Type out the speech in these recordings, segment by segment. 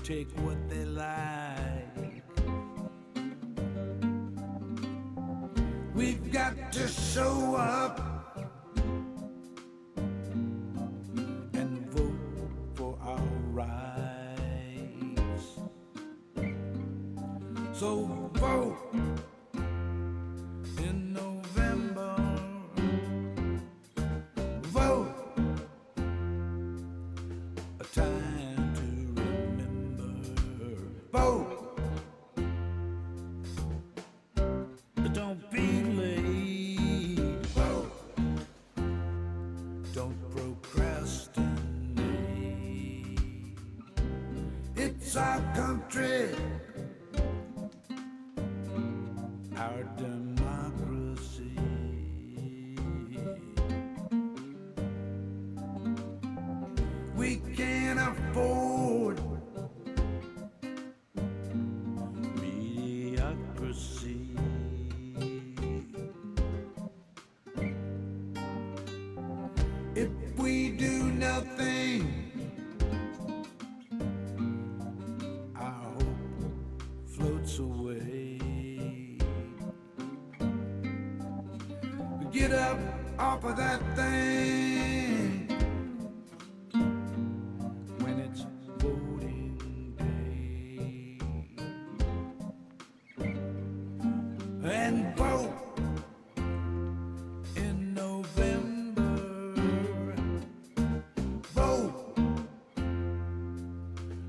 take what they like. We've got to show up and vote for our rights. So vote in November. Vote, a time to remember. Vote, don't be late. Vote, don't procrastinate. It's our country, our democracy. We can't afford mediocrity. If we do nothing, our hope floats away. Get up off of that thing when it's voting day, and vote in November. Vote,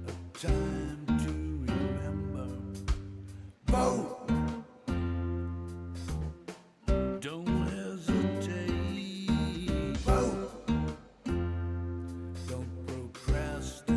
a time to remember. Vote, don't hesitate. Vote, don't procrastinate.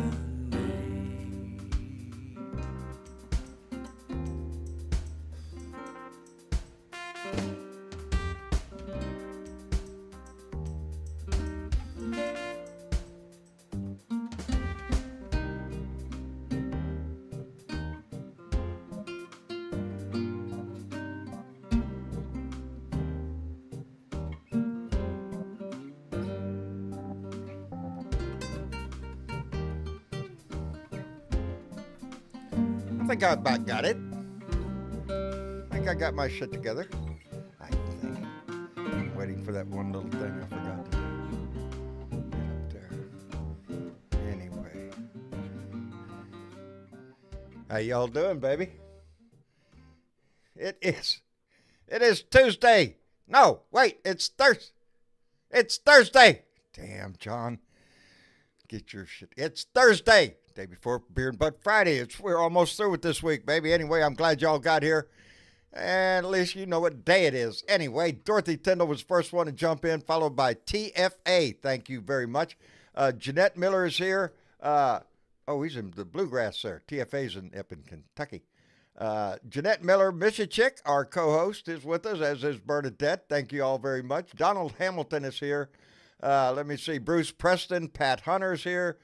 I think I about got it. I think I got my shit together. I think. I'm waiting for that one little thing I forgot to do. Get up there. Anyway. How y'all doing, baby? It is Tuesday. No, wait, it's Thursday. It's Thursday. Damn, John. Get your shit. It's Thursday. Day before Beer and Butt Friday. We're almost through with this week, baby. Anyway, I'm glad y'all got here. And at least you know what day it is. Anyway, Dorothy Tyndall was the first one to jump in, followed by TFA. Thank you very much. Jeanette Miller is here. He's in the bluegrass there. TFA's up in Kentucky. Jeanette Miller, Michichick, our co-host, is with us, as is Bernadette. Thank you all very much. Donald Hamilton is here. Let me see. Bruce Preston, Pat Hunter's here.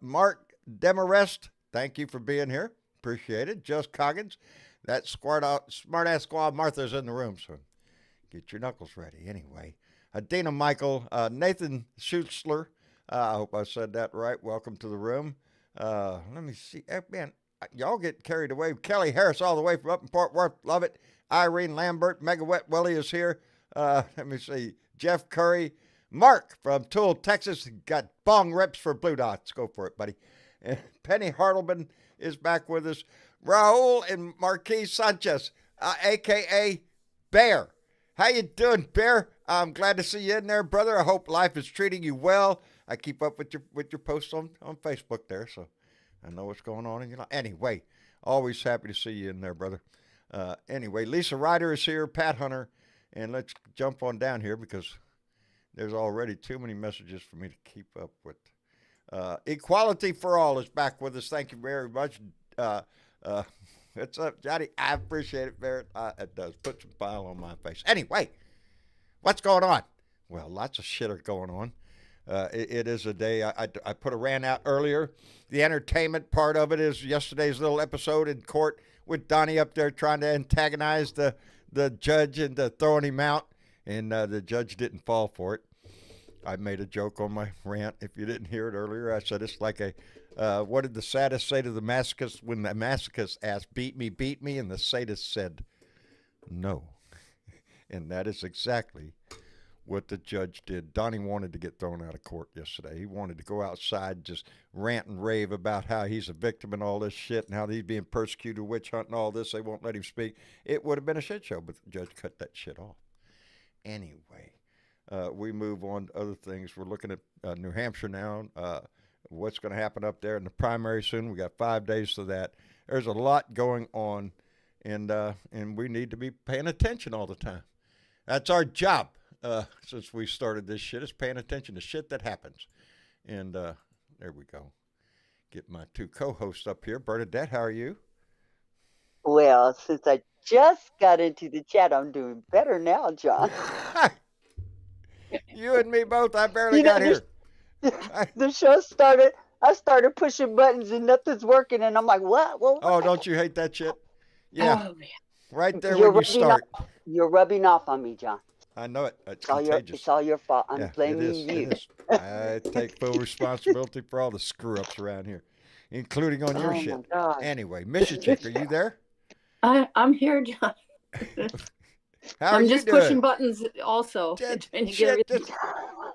Mark Demarest, thank you for being here. Appreciate it. Just Coggins. That smart-ass squad Martha's in the room, so get your knuckles ready. Anyway, Dana Michael, Nathan Schutzler, I hope I said that right. Welcome to the room. Let me see. Man, y'all get carried away. Kelly Harris all the way from up in Fort Worth. Love it. Irene Lambert, Mega Wet Willie is here. Let me see. Jeff Curry. Mark from Toole, Texas. Got bong rips for Blue Dots. Go for it, buddy. And Penny Hartleman is back with us. Raul and Marquis Sanchez, a.k.a. Bear. How you doing, Bear? I'm glad to see you in there, brother. I hope life is treating you well. I keep up with your posts on Facebook there, so I know what's going on in your life. Anyway, always happy to see you in there, brother. Anyway, Lisa Ryder is here, Pat Hunter, and let's jump on down here because there's already too many messages for me to keep up with. Equality for All is back with us. Thank you very much. What's up, Johnny? I appreciate it, Barrett. It does. Put some smile on my face. Anyway, what's going on? Well, lots of shit are going on. It is a day. I put a rant out earlier. The entertainment part of it is yesterday's little episode in court with Donnie up there trying to antagonize the judge and throwing him out, and the judge didn't fall for it. I made a joke on my rant. If you didn't hear it earlier, I said it's like a. What did the sadist say to the masochist when the masochist asked, beat me? And the sadist said, no. And that is exactly what the judge did. Donnie wanted to get thrown out of court yesterday. He wanted to go outside, just rant and rave about how he's a victim and all this shit and how he's being persecuted, witch hunt and all this. They won't let him speak. It would have been a shit show, but the judge cut that shit off. Anyway, we move on to other things. We're looking at New Hampshire now. What's going to happen up there in the primary soon? We got 5 days to that. There's a lot going on, and we need to be paying attention all the time. That's our job. Since we started this shit, is paying attention to shit that happens. And there we go. Get my two co-hosts up here. Bernadette, how are you? Well, since I just got into the chat, I'm doing better now, John. You and me both. I barely got here. The show started. I started pushing buttons and nothing's working, and I'm like, what? Oh, don't you hate that shit? Yeah. Oh, man. Right there when you start. You're rubbing off on me, John. I know it. It's It's all your fault. I'm blaming you. It is. I take full responsibility for all the screw-ups around here, including on your shit. My God. Anyway, Mrs. Chick, are you there? I'm here, John. How are I'm you just doing? pushing buttons also. trying to get Shit, everything- just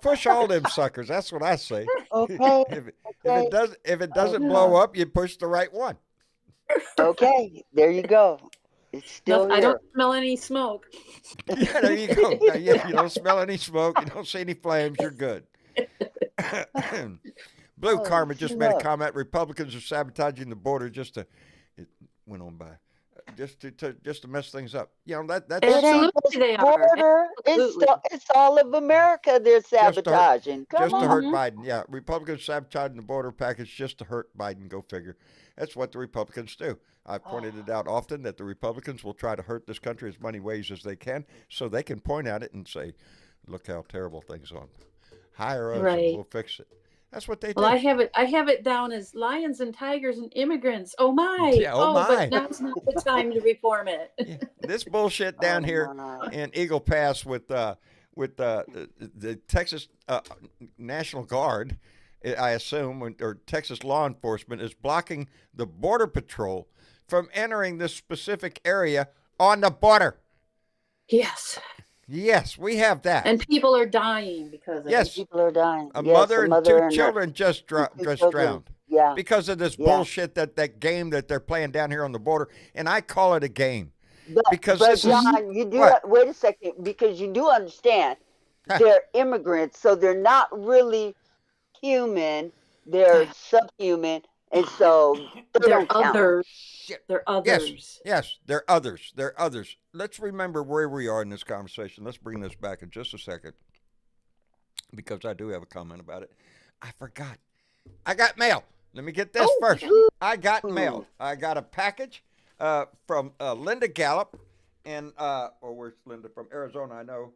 push all them suckers. That's what I say. Okay. If it doesn't blow up, you push the right one. Okay. There you go. It's still I here. don't smell any smoke. Yeah, there you go. Yeah, you don't smell any smoke. You don't see any flames. You're good. Blue Oh, Karma just made a look. comment. Republicans are sabotaging the border just to. It went on by. Just to mess things up. You know that's It ain't Absolutely just they are. border. Absolutely. It's all of America they're sabotaging. Come just to on. hurt Biden. Yeah, Republicans sabotaging the border package just to hurt Biden. Go figure. That's what the Republicans do. I've pointed it out often that the Republicans will try to hurt this country as many ways as they can so they can point at it and say, look how terrible things are. Hire us and Right. we'll fix it. That's what they do. Well, I have it down as lions and tigers and immigrants. Oh my! Yeah, oh my. But now's not the time to reform it. Yeah, this bullshit down here my. in Eagle Pass with the Texas National Guard, I assume, or Texas law enforcement is blocking the Border Patrol from entering this specific area on the border. Yes, Yes, we have that. and people are dying because of Yes. People are dying. A Yes, mother the and mother two and her children just two just children. drowned Yeah. because of this Yeah. bullshit that game that they're playing down here on the border, and I call it a game. But, Because but this is- John, you do What? wait a second, because you do understand Huh. they're immigrants, so they're not really human. They're subhuman, and so they they're don't count. others. Shit. They're others. Yes, they're others. They're others. Let's remember where we are in this conversation. Let's bring this back in just a second because I do have a comment about it. I forgot. I got mail. Let me get this Oh, first. ooh. I got mail. I got a package from Linda Gallup, and where's Linda from Arizona? I know.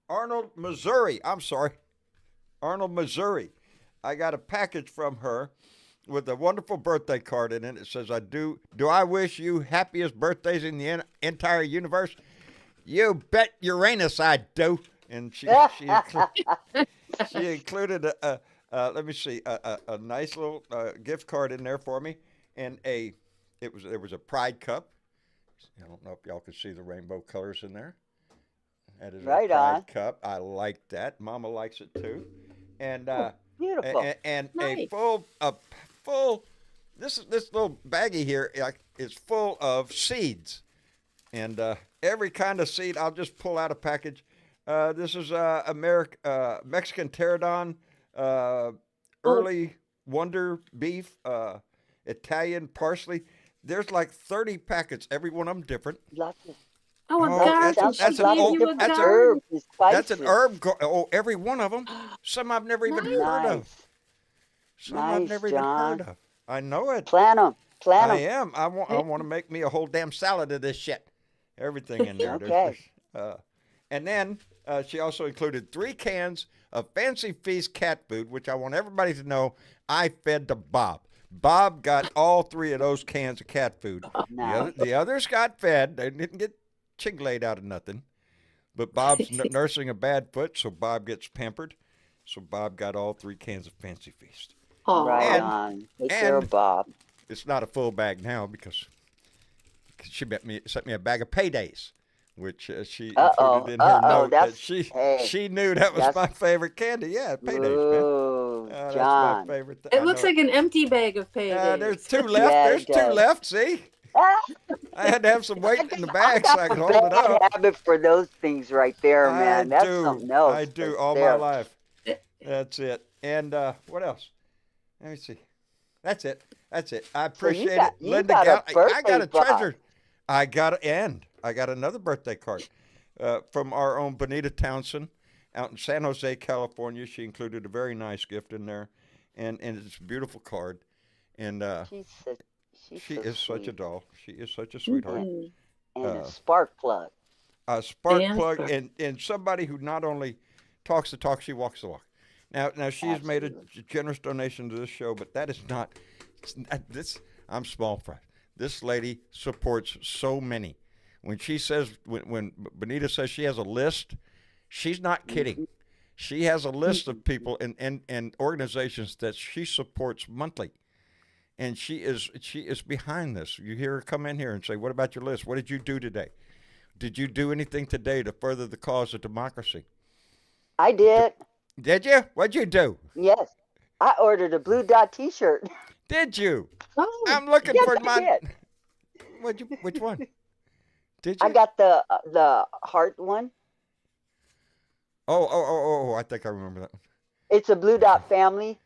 Arnold, Missouri. I'm sorry, Arnold, Missouri. I got a package from her with a wonderful birthday card in it. It says, do I wish you happiest birthdays in the entire universe? You bet Uranus I do. And she included let me see, a nice little gift card in there for me, and there was a Pride cup. I don't know if y'all can see the rainbow colors in there. That is Right a Pride on. cup. I like that. Mama likes it too. And Beautiful. and Nice. a full this little baggie here is full of seeds, and every kind of seed. I'll just pull out a package. This is Mexican pterodon, early wonder beef, Italian parsley. There's like 30 packets. Every one of them different. Lots of Oh, a Oh, garden. sounds that's She an like gave old- you a that's an garden. herbs and spices. That's an herb. Every one of them. Some I've never even heard of. Nice. Some I've Nice, never John. even heard of. I know it. Plant them. Plant I them. am. I want to make me a whole damn salad of this shit. Everything in there. Okay. And then she also included 3 cans of Fancy Feast cat food, which I want everybody to know I fed to Bob. Bob got all 3 of those cans of cat food. Nice. The others got fed. They didn't get chinglaid out of nothing. But Bob's nursing a bad foot, so Bob gets pampered. So Bob got all 3 cans of Fancy Feast. Right And Oh, on. Take care and of Bob. it's not a full bag now because she sent me a bag of paydays, which she included in her note that That's hey. she knew that was That's my favorite candy. Yeah, paydays, man. ooh, That's my John. favorite. it I looks know. like an empty bag of There's paydays. 2 left. Yeah, There's it 2 does. left. See, Ah, I had to have some weight in the I bag so got I a could hold it bad up. habit for those things right there, man. That's something else. I do right all my there. life. That's it. And what else? Let me see. That's it. That's it. I So appreciate it, you Linda. got a I birthday got a box. treasure. I got another birthday card from our own Bonita Townsend out in San Jose, California. She included a very nice gift in there, and it's a beautiful card. And She's so, she so is such a sweet. doll. She is such a sweetheart. Mhm. And a Uh, spark plug. a spark And plug, spark. and somebody who not only talks the talk, she walks the walk. Now she has made a Absolutely. generous donation to this show, but that is not this. I'm small fry. This lady supports so many. When she says when Benita says she has a list, she's not kidding. She has a list of people and organizations that she supports monthly, and she is behind this. You hear her come in here and say, "What about your list? What did you do today? Did you do anything today to further the cause of democracy? I did. Did you? What'd you do? Yes. I ordered a blue dot T-shirt. Did you? Oh, I'm looking Yes, for I my. did. Which one? Did I you? got the heart one. Oh! I think I remember that one. It's a blue dot family,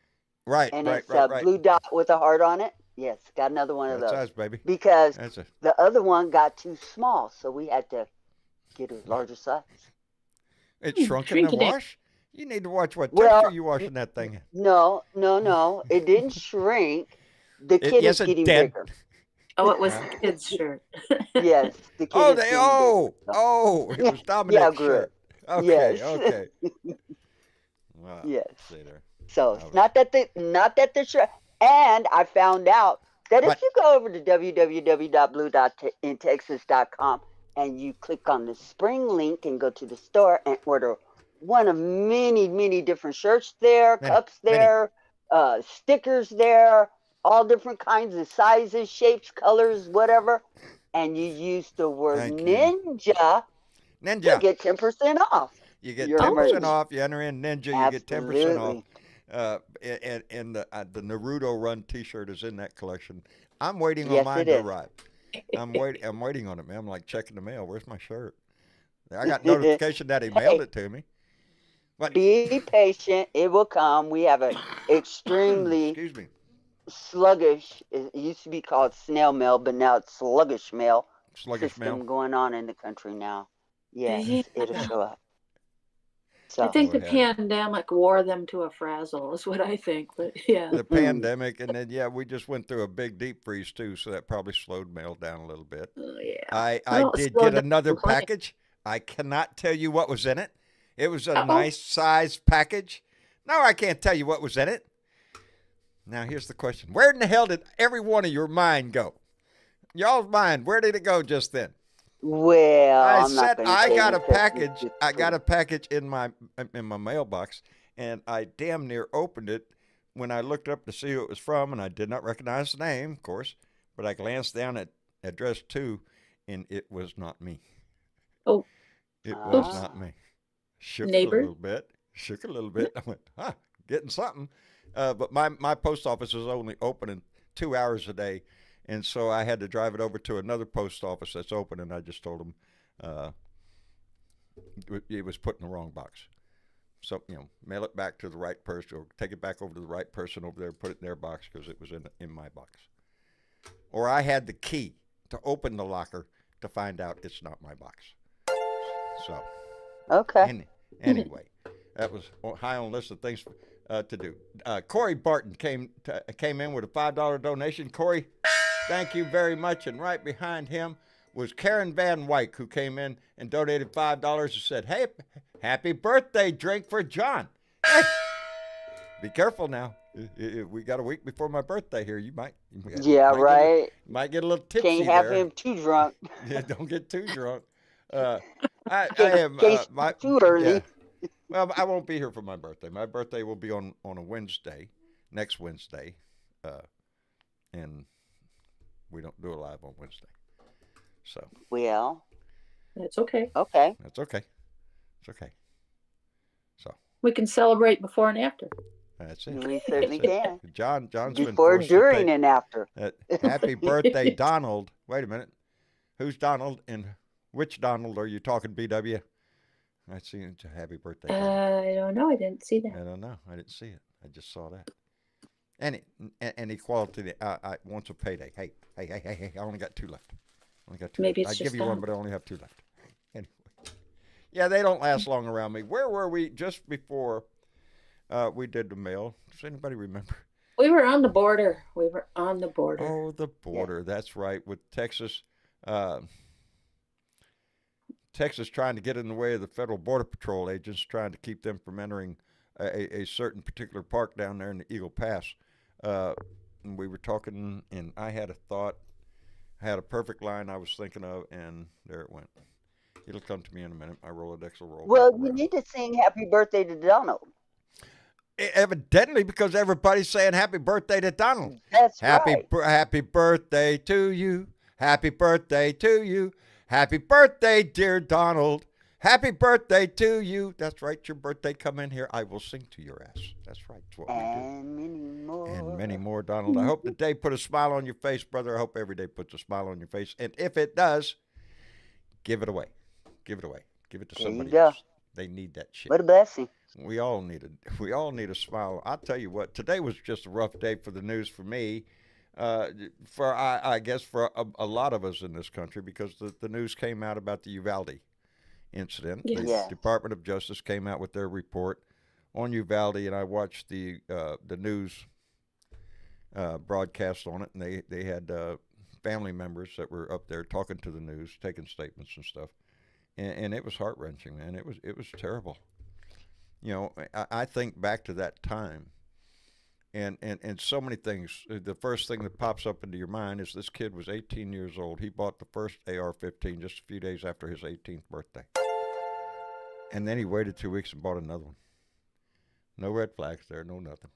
Right, and right, it's right, a right. blue dot with a heart on it. Yes, got another one of That's those us, baby. because That's it. the other one got too small, so we had to get a larger size. It shrunk in the shrink it down. wash. You need to watch what Well, temperature you washing that thing in. no, it didn't shrink. The kid Yes, is it getting did. bigger. Oh, it was Huh? the kid's shirt. Yes, the kid Oh, is getting bigger. So, it was yeah, Dominic's grew it. shirt. Okay, Yes, okay. Wow. yes. See there. So I it's was. not that the shirt. And I found out that if What? you go over to www.blue.intexas.com and you click on the spring link and go to the store and order one of many different shirts there, Many, cups many. there, stickers there, all different kinds of sizes, shapes, colors, whatever, and you use the word Thank you. ninja, you Ninja. get 10% off You get your 10% merch. Oh, off. You enter in Ninja, you get 10% off. Absolutely. And the Naruto Run T-shirt is in that collection. I'm waiting on Yes, mine it to is. arrive. I'm waiting on it, man. I'm like checking the mail. Where's my shirt? I got notification that he mailed Hey, it to me. But be patient. It will come. We have an extremely excuse me, sluggish, it used to be called snail mail, but now it's sluggish mail sluggish mail. system going on in the country now. Yes, yeah. it'll Yeah, show up. I So, think the Lord have it. pandemic wore them to a frazzle, is what I think. But yeah. The pandemic, and then we just went through a big deep freeze too, so that probably slowed mail down a little bit. Oh, yeah. I Well, it did slowed get down another plenty. package. I cannot tell you what was in it. It was a Uh-oh. nice size package. No, I can't tell you what was in it. Now here's the question: where in the hell did every one of your mind go? Y'all's mind, where did it go just then? well, I I'm not said going to I say got a because package. it's I got a package in my mailbox, and I damn near opened it when I looked up to see who it was from, and I did not recognize the name, of course, but I glanced down at address 2, and it was not me. Oh, It was oops. not me. Shook it a Neighbor. little bit. Shook it a little bit. I went, getting something. But my post office is only opening 2 hours a day, and so I had to drive it over to another post office that's open, and I just told them it was put in the wrong box. So, mail it back to the right person, or take it back over to the right person over there, put it in their box because it was in my box. Or I had the key to open the locker to find out it's not my box. So, okay. anyway, that was high on the list of things to do. Corey Barton came in with a $5 donation. Corey, thank you very much. And right behind him was Karen Van Wyck, who came in and donated $5 and said, "Hey, happy birthday drink for John." Hey, be careful now. We got a week before my birthday here. You might Yeah, right. might get a little tipsy Can't have there. him too drunk. Yeah, don't get too drunk. Uh, I In am case my too early. yeah. Well, I won't be here for my birthday. My birthday will be on a Wednesday, next Wednesday, uh, and we don't do a live on Wednesday, so Well, That's okay. okay. that's okay. It's okay. So We can celebrate before and after. that's it. We That's certainly it. can. John's been Before, forced to during, take and after. happy birthday, Donald. Wait a minute. Who's Donald and which Donald are you talking, BW? I see it's a happy birthday, Donald. I don't know. I didn't see that. I don't know. I didn't see it. I just saw that. And equality. Wants a payday. Hey. I only got 2 left. Only got 2 Maybe left. it's I give just you one, Donald. but I only have 2 left. Anyway. Yeah, they don't last long around me. Where were we just before we did the mail? Does anybody remember? We were on the border. We were on the border. Oh, the border. That's right. With Texas. Texas trying to get in the way of the federal border patrol agents, trying to keep them from entering a certain particular park down there in the Eagle Pass. And we were talking, and I had a thought. I had a perfect line I was thinking of, and there it went. It'll come to me in a minute. My Rolodex will roll Well, back you around. need to sing happy birthday to Donald. Evidently, because everybody's saying happy birthday to Donald. That's Happy right. happy birthday to you. Happy birthday to you. Happy birthday, dear Donald. Happy birthday to you. That's right. Your birthday. Come in here. I will sing to your ass. That's right. That's what we do. And many more. And many more, Donald. I hope the day put a smile on your face, brother. I hope every day puts a smile on your face. And if it does, give it away. Give it away. Give it to There you somebody go. else. They need that shit. What a blessing. We all need a smile. I'll tell you what. Today was just a rough day for the news for me. I guess for a lot of us in this country, because the news came out about the Uvalde incident. Yes. The Yes. Department of Justice came out with their report on Uvalde, and I watched the news broadcast on it, and they had family members that were up there talking to the news, taking statements and stuff, and it was heart wrenching, man. It was terrible. You know, I think back to that time. And so many things. The first thing that pops up into your mind is this kid was 18 years old. He bought the first AR-15 just a few days after his 18th birthday. And then he waited 2 weeks and bought another one. No red flags there, no nothing.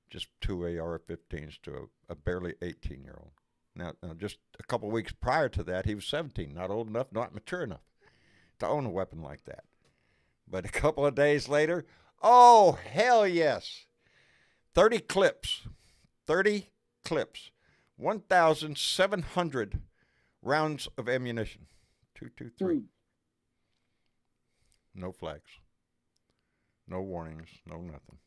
Just 2 AR-15s to a barely 18-year-old. Now, just a couple weeks prior to that, he was 17, not old enough, not mature enough to own a weapon like that. But a couple of days later, oh, hell yes. 30 clips, 1,700 rounds of ammunition, 223. No flags, no warnings, no nothing.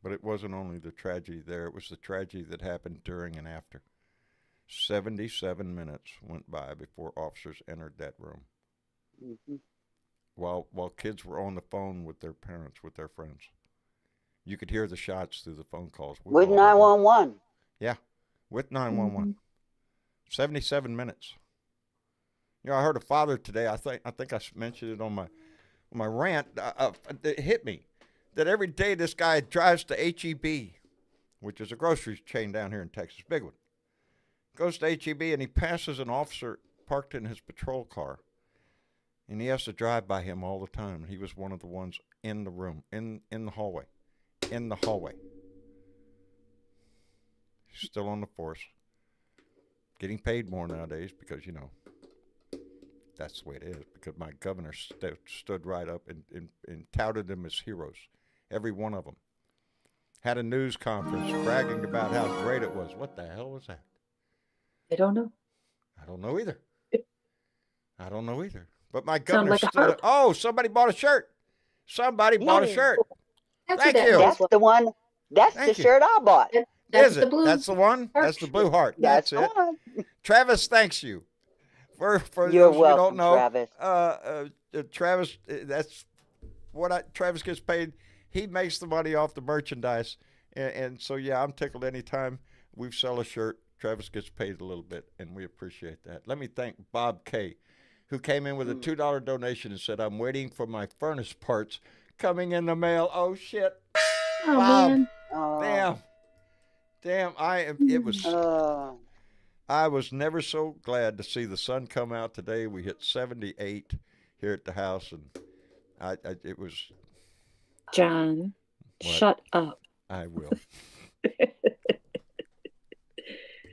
But it wasn't only the tragedy there, it was the tragedy that happened during and after. 77 minutes went by before officers entered that room. Mm-hmm. While kids were on the phone with their parents, with their friends. You could hear the shots through the phone calls. With 911. Yeah, with 911. 77 minutes. You know, I heard a father today. I think I mentioned it on my rant. It hit me that every day this guy drives to HEB, which is a grocery chain down here in Texas, big one. Goes to HEB and he passes an officer parked in his patrol car, and he has to drive by him all the time. He was one of the ones in the room, in the hallway. In the hallway. He's still on the force. Getting paid more nowadays because, you know, that's the way it is. Because my governor stood right up and touted them as heroes. Every one of them. Had a news conference bragging about how great it was. What the hell was that? I don't know. I don't know either. But my Sound governor like a stood up. harp. Oh, somebody bought a shirt. Somebody bought a Yay. shirt. That's Thank what that you. That's was. the one. That's Thank the you. shirt I bought. That's Is the it? blue. That's the one? heart. That's the blue heart. That's That's the it. one. Travis thanks you. For You're those of you who don't welcome, know, Travis. Travis, that's what Travis gets paid. He makes the money off the merchandise. And so, yeah, I'm tickled anytime we sell a shirt. Travis gets paid a little bit, and we appreciate that. Let me thank Bob K., who came in with a $2 donation and said, I'm waiting for my furnace parts coming in the mail. Oh, shit. Oh, Bob. man. Oh, Damn. It was... I was never so glad to see the sun come out today. We hit 78 here at the house, and it was John, what shut up. I will.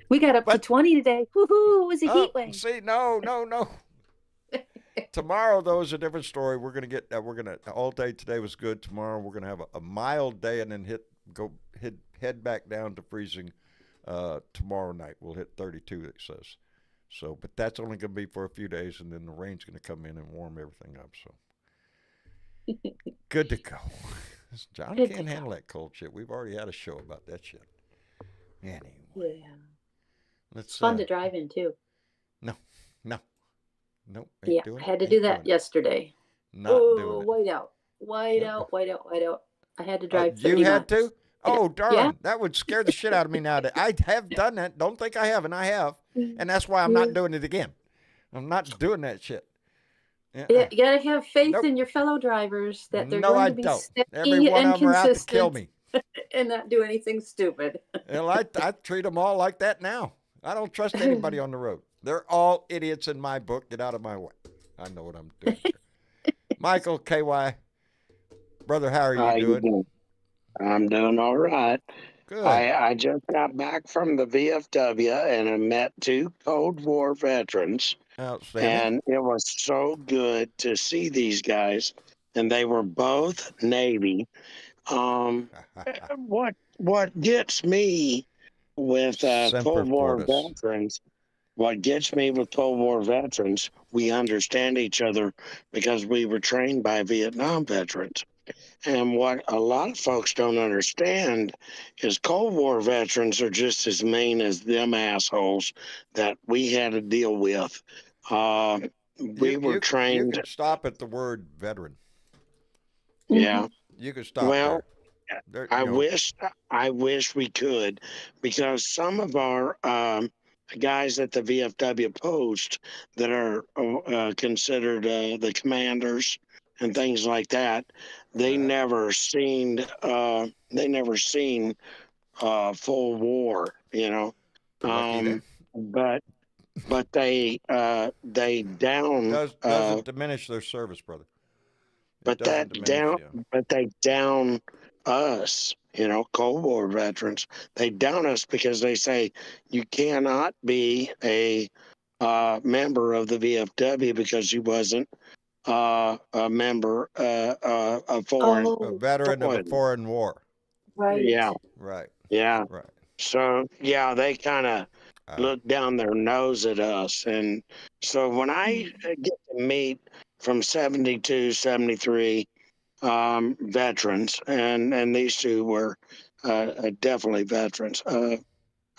We got up to But 20 today. Woohoo! It was a oh, heat wave. see, no. Tomorrow, though, is a different story. We're gonna get. All day today was good. Tomorrow, we're gonna have a mild day, and then head back down to freezing. Tomorrow night we'll hit 32. It says. So, but that's only gonna be for a few days, and then the rain's gonna come in and warm everything up. So, good to go. John Good to can't go. handle that cold shit. We've already had a show about that shit. Anyway, Yeah. let's. It's fun to drive in too. No, no, nope. Yeah, Ain't doing I it. had to Ain't do doing that it. yesterday. Not doing Oh, it. white Nope. out, white out, white out. I had to drive You 30 had miles. to? Oh, Yeah. darn. That would scare the shit out of me nowadays. I have done that. Don't think I haven't. I have. And that's why I'm Yeah. not doing it again. I'm not doing that shit. Yeah, you gotta have faith Nope. in your fellow drivers that they're No, going I to be don't. Every steady one and of them are out to kill consistent me. and not do anything stupid. And I treat them all like that now. I don't trust anybody on the road. They're all idiots in my book. Get out of my way. I know what I'm doing here. Michael, KY, brother, how are you How you doing? doing? I'm doing all right. Good. I just got back from the VFW and I met two Cold War veterans, Outstanding. and it was so good to see these guys. And they were both Navy. Um, what gets me with Semper Cold War Fortis. veterans? What gets me with Cold War veterans? We understand each other because we were trained by Vietnam veterans. And what a lot of folks don't understand is Cold War veterans are just as mean as them assholes that we had to deal with. Uh, we were You trained, could stop at the word veteran. yeah. You could stop Well, there. There, I you know, wish I wish we could, because some of our guys at the VFW post that are considered the commanders and things like that, they never seen full war, you know. lucky them. Um, but they down Doesn't diminish their service, brother. It but doesn't that diminish down you. but they down us, you know, Cold War veterans. They down us because they say you cannot be a member of the VFW because you wasn't a member of foreign. A Oh, veteran of a Foreign. foreign war. right. Yeah, Right. yeah. Right. So yeah, they kind of Uh, look down their nose at us. And so when I get to meet from 72, 73 veterans, and these two were definitely veterans.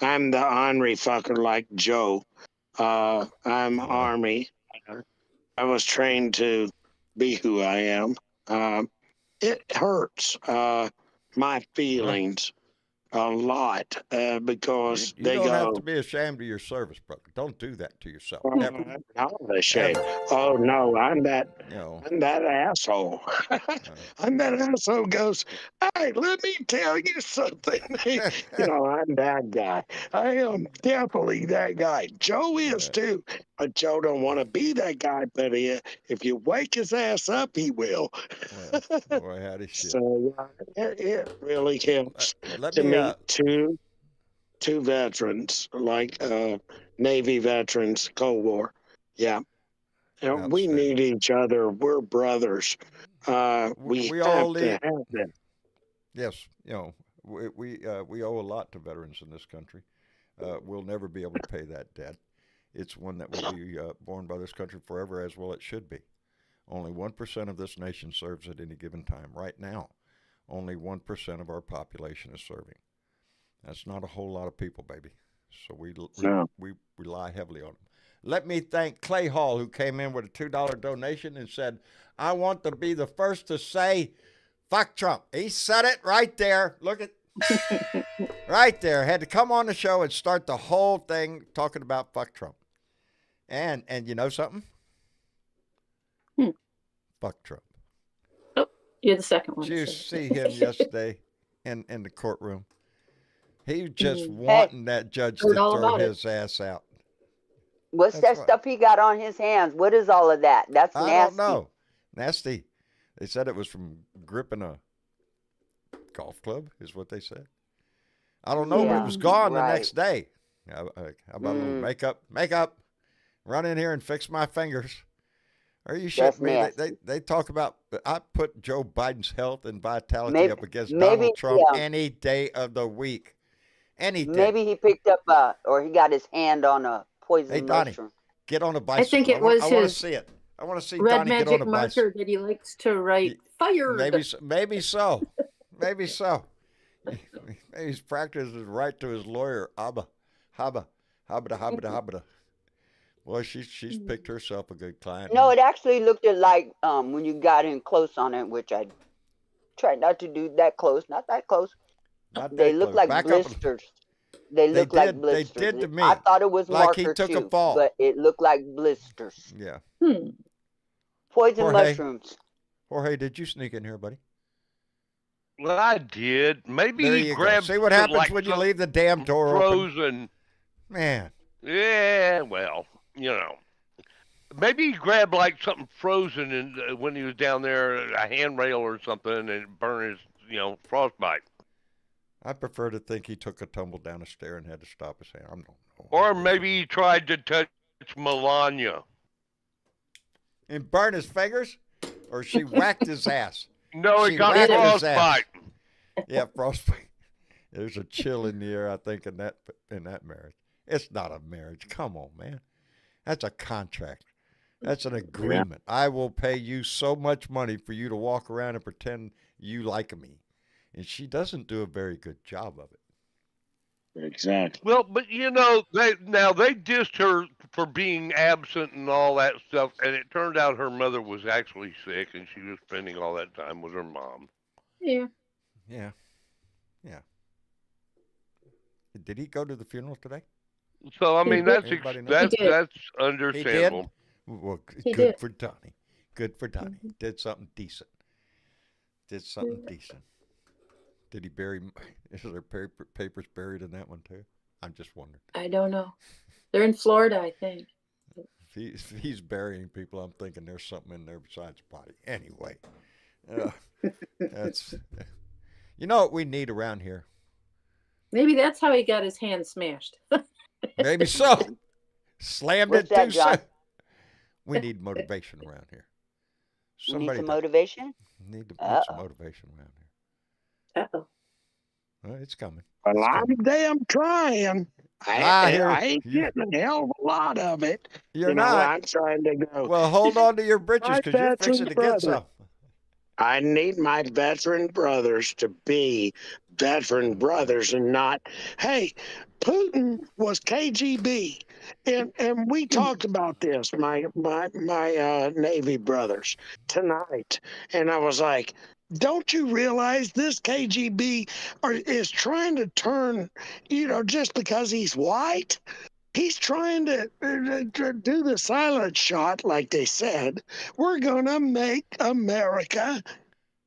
I'm the ornery fucker like Joe. I'm uh, Army. I was trained to be who I am. Um, it hurts my well, feelings a lot because you they don't have to go, be ashamed of your service, brother. Don't do that to yourself. "Oh, Ever. I'm not ashamed. Ever. Oh no, I'm that You know. I'm that asshole. I'm that asshole goes, hey, let me tell you something. You know, I'm that guy. I am definitely that guy. Joe is too. But Joe don't want to be that guy, but if you wake his ass up, he will. Boy, howdy shit. So it really helps Let to me meet two veterans, like Navy veterans, Cold War. Yeah. You know, we outstanding. need each other. We're brothers. We We all have to need. have that. Yes, you know, we owe a lot to veterans in this country. We'll never be able to pay that debt. It's one that will be borne by this country forever, as well it should be. Only 1% of this nation serves at any given time. Right now, only 1% of our population is serving. That's not a whole lot of people, baby. So No. we rely heavily on them. Let me thank Clay Hall, who came in with a $2 donation and said, I want to be the first to say, fuck Trump. He said it right there. Look at right there. Had to come on the show and start the whole thing talking about fuck Trump. And you know something? Fuck Trump. Oh, you're the second one Did you to say see it. him yesterday in the courtroom? He just Mm. wanting that judge Heard to all throw about it. his ass out. What's That's that what. stuff he got on his hands? What is all of that? That's I don't nasty. know. Nasty. They said it was from gripping a golf club, is what they said. I don't know, but it Yeah, was Mm. gone the right. next day. How about a little Mm, makeup? Run in here and fix my fingers. Are you that's shitting me? nasty. They talk about, I put Joe Biden's health and vitality Maybe, up against maybe, Donald Trump yeah, any day of the week. Any day. maybe he picked up or he got his hand on a Hey, poison Donnie, mushroom. get on a I think bicycle. it was I want to his see it. I want to see red Donnie get on magic a bicycle. marker that he likes to write Maybe, fired. maybe so. Maybe so. Maybe he's practicing right to his lawyer, Abba. Habba. Habba habba habba. Well, she's picked herself a good client, No, huh? it actually looked like when you got in close on it, which I tried not to do that close, not that close. Not They that look close. like Back up. blisters. They They look like did. They blisters. did to I me. thought it was Like he marker took a too, fall. but it looked like blisters. Yeah. Hmm. Poison Jorge. mushrooms. Jorge, did you sneak in here, buddy? Well, I did. Maybe There he you go. grabbed See what happens like when you some leave the damn door open? frozen. Man. Yeah, well, you know. Maybe he grabbed like something frozen and when he was down there, a handrail or something, and it burned his, frostbite. I prefer to think he took a tumble down a stair and had to stop his hand. I don't know. Or maybe he tried to touch Melania. And burn his fingers? Or she whacked his ass? No, She he got whacked his ass. frostbite. Yeah, frostbite. There's a chill in the air, I think, in that marriage. It's not a marriage. Come on, man. That's a contract. That's an agreement. I will pay you so much money for you to walk around and pretend you like me. And she doesn't do a very good job of it. Exactly. Well, but they dissed her for being absent and all that stuff, and it turned out her mother was actually sick, and she was spending all that time with her mom. Yeah. Yeah. Yeah. Did he go to the funeral today? So I He mean, did. Anybody know? that's He did. that's He did? understandable. Well, He good did. for Donnie. Good for Donnie. Mhm. Did something decent. Did something decent. Did he bury? Is there papers buried in that one too? I'm just wondering. I don't know. They're in Florida, I think. If he's burying people, I'm thinking there's something in there besides body. Anyway, that's you know what we need around here. Maybe that's how he got his hand smashed. Maybe so. Slammed What's it that, too John? soon. We need motivation around here. You need Somebody some that- motivation? need some Uh-oh. motivation around here. Uh-oh. Well, it's coming. Well, It's I'm coming. damn trying. I hear I ain't you. getting a hell of a lot of it. You're not. I'm trying to go. Well, hold on to your britches My because you're fixing veteran to get brother. some. I need my veteran brothers to be veteran brothers and not, hey, Putin was KGB. And we talked about this, my Navy brothers, tonight. And I was like, don't you realize this KGB is trying to turn, just because he's white? He's trying to do the silent shot, like they said. We're going to make America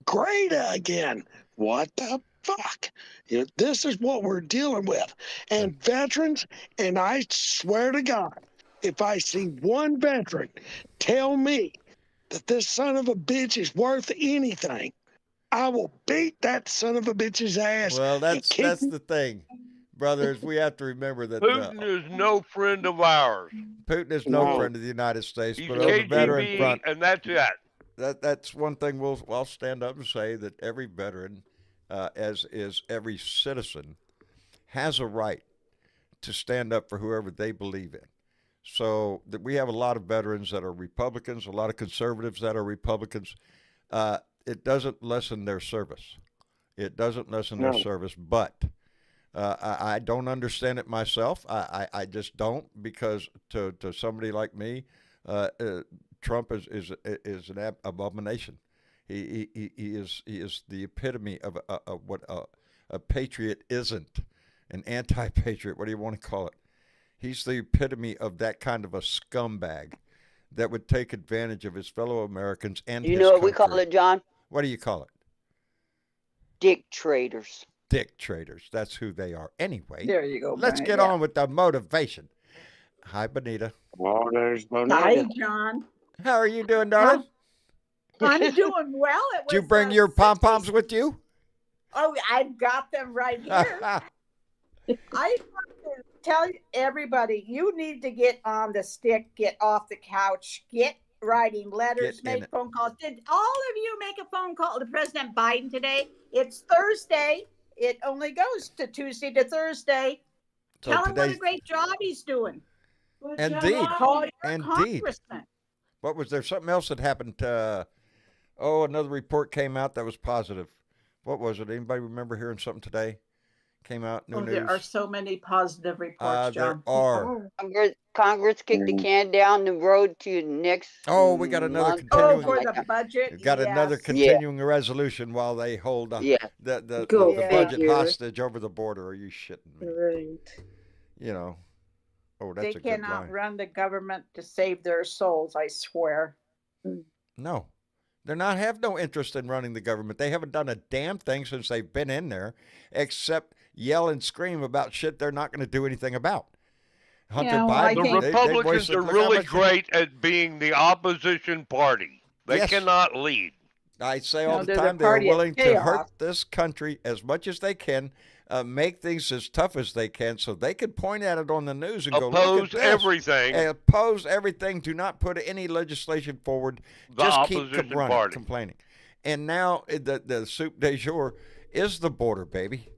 great again. What the fuck? This is what we're dealing with. And veterans, and I swear to God, if I see one veteran tell me that this son of a bitch is worth anything, I will beat that son of a bitch's ass. Well, and that's kick the thing, brothers. We have to remember that Putin is no friend of ours. Putin is no No. friend of the United States, He's but on the veteran KGB, front, and that's it. that's one thing I'll stand up and say that every veteran, as is every citizen, has a right to stand up for whoever they believe in. So that we have a lot of veterans that are Republicans, a lot of conservatives that are Republicans. It doesn't lessen their service. It doesn't lessen their No. service, but I don't understand it myself. I just don't, because to somebody like me, Trump is an abomination. He is the epitome of what a patriot isn't, an anti-patriot. What do you want to call it? He's the epitome of that kind of a scumbag that would take advantage of his fellow Americans and You his know what we call country. it, John? What do you call it? Dick traders. Dick traders. That's who they are. Anyway, There you go. let's Brian, get yeah. on with the motivation. Hi, Bonita. Well, there's Hi, Bonita. John. How are you doing, darling? I'm doing well. It was, Did you bring your 60s. pom-poms with you? Oh, I've got them right here. I want to tell everybody, you need to get on the stick, get off the couch, get writing letters, Get in make it. phone calls. Did all of you make a phone call to President Biden today? It's Thursday. It only goes to Tuesday to Thursday. So Tell him what a today's- great job he's doing. Good Indeed. job. Call your Indeed. congressman. What was there? Something else that happened? Another report came out that was positive. What was it? Anybody remember hearing something today? Came out, new Oh, news. there are so many positive reports, There John. are. Congress kicked the can down the road to next. Oh, we got another month. Oh, continuing- for Like the that. budget. We've got another yes. continuing resolution while they hold Yeah. the Go budget figure. hostage over the border. Are you shitting me? Right. You know. Oh, that's They a good cannot line. run the government to save their souls, I swear. No. They're not have no interest in running the government. They haven't done a damn thing since they've been in there, except yell and scream about shit they're not going to do anything about. Hunter Yeah, well, I Biden. think- The they Republicans voiced it. are Look how really much- great at being the opposition party. They Yes. cannot lead. I say No, all the they're the time they are party of willing to chaos. hurt this country as much as they can, make things as tough as they can, so they can point at it on the news and go, "Look Oppose at this." everything. Oppose everything. Do not put any legislation forward. The Just keep opposition running, party. complaining. And now the soup du jour is the border, baby.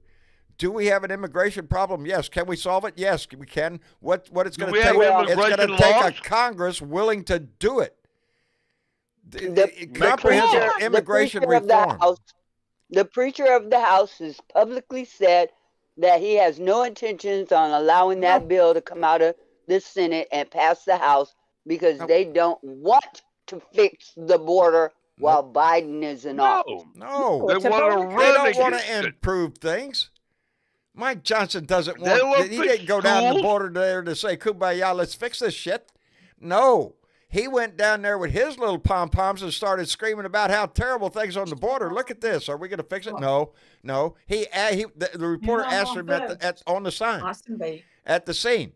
Do we have an immigration problem? Yes. Can we solve it? Yes, we can. What it's Do going we to have take? It's immigration going to take laws? a Congress willing to do it. The Comprehensive preacher- immigration the preacher of the reform. House- The preacher of the House has publicly said that he has no intentions on allowing that bill to come out of the Senate and pass the House because they don't want to fix the border while Biden is in office. No. They It's a want to vote. They run don't want against to it. improve things. Mike Johnson doesn't They want. want He to didn't fix go down the schools. border there to say, "Kumbaya, let's fix this shit." No, he went down there with his little pom poms and started screaming about how terrible things on the border. Look at this. Are we going to fix it? No. The reporter not asked him on the sign Austin Bay. at the scene.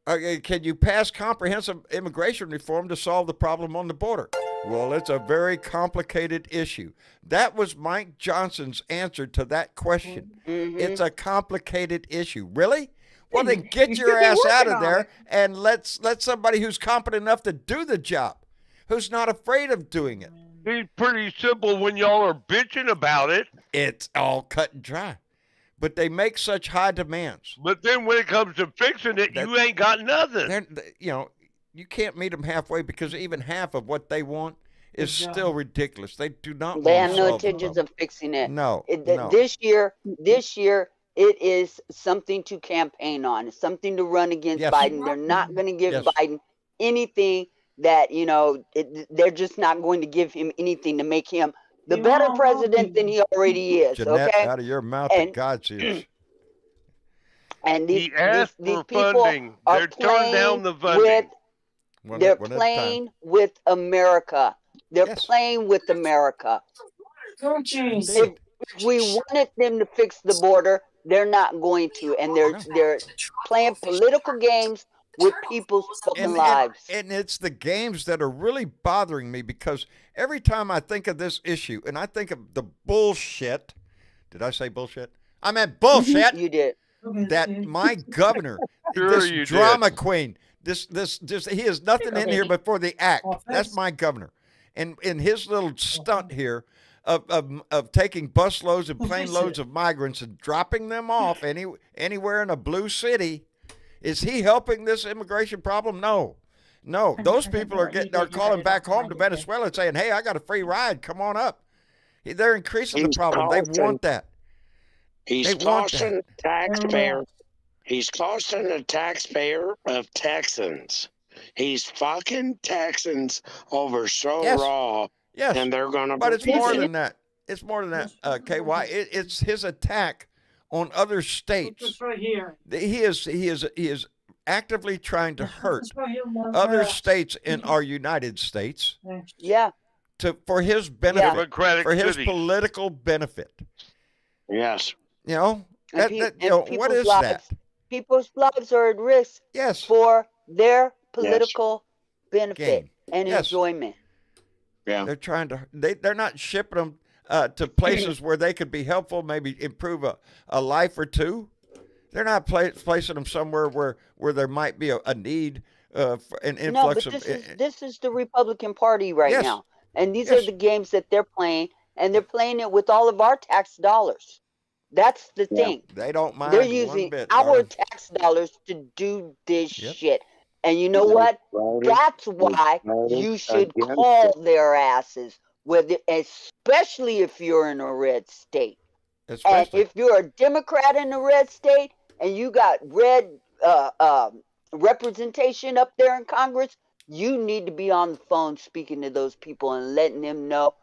Can you pass comprehensive immigration reform to solve the problem on the border? Well, it's a very complicated issue. That was Mike Johnson's answer to that question. Mhm. It's a complicated issue. Really? Well, then You get should your be ass out working of on there it. and let somebody who's competent enough to do the job, who's not afraid of doing it. It's pretty simple when y'all are bitching about it. It's all cut and dry. But they make such high demands. But then when it comes to fixing it, you ain't got nothing. You can't meet them halfway because even half of what they want is still ridiculous. They do not They want have to no solve the intentions problem. of fixing it. No, It- no. This year, it is something to campaign on. It's something to run against Yes. Biden. They're not going to give Yes. Biden anything that, they're just not going to give him anything to make him the They better won't president than he already is. Jeanette, Okay. out of your mouth And- to God's ears. And He asked these for people funding. are They're turning down playing the funding. with They're One at a time. playing with America. They're Yes. playing with America. Oh, jeez. Indeed. If we wanted them to fix the border, they're not going to, and they're playing political games with people's fucking lives. And it's the games that are really bothering me because every time I think of this issue and I think of the bullshit, did I say bullshit? I meant bullshit. You did. That my governor, Sure this you drama did. queen, this he has nothing in here before the act. That's my governor, and in his little stunt here of taking bus loads and plane loads of migrants and dropping them off anywhere in a blue city, is he helping this immigration problem? No. Those people are calling back home to Venezuela and saying, "Hey, I got a free ride. Come on up." They're increasing the He's problem. They costing- want that. He's They want costing the taxpayer. He's costing the taxpayer of Texans. He's fucking Texans over so Yes. raw, Yes. and they're gonna. But it's more it. than that. It's more than that, KY. It's his attack on other states. This right here. He is actively trying to hurt This right here, Mark. other states in our United States Yeah. for his benefit, Democratic for his cities. political benefit. Yes. You know, And, what people's is lives, that? people's lives are at risk Yes. for their political benefit Gain. and Yes. enjoyment. Yeah. They're trying to. They're not shipping them to places where they could be helpful, maybe improve a life or two. They're not placing them somewhere where there might be a need for an No, influx but of. this is the Republican Party right Yes. now, and these Yes. are the games that they're playing, and they're playing it with all of our tax dollars. That's the Yeah. thing. They don't mind They're one using bit. our darling. tax dollars to do this Yep. shit. And you know They what? voted- That's they why voted you should against call it. their asses, especially if you're in a red state. And Especially. if you're a Democrat in a red state and you got red representation up there in Congress, you need to be on the phone speaking to those people and letting them know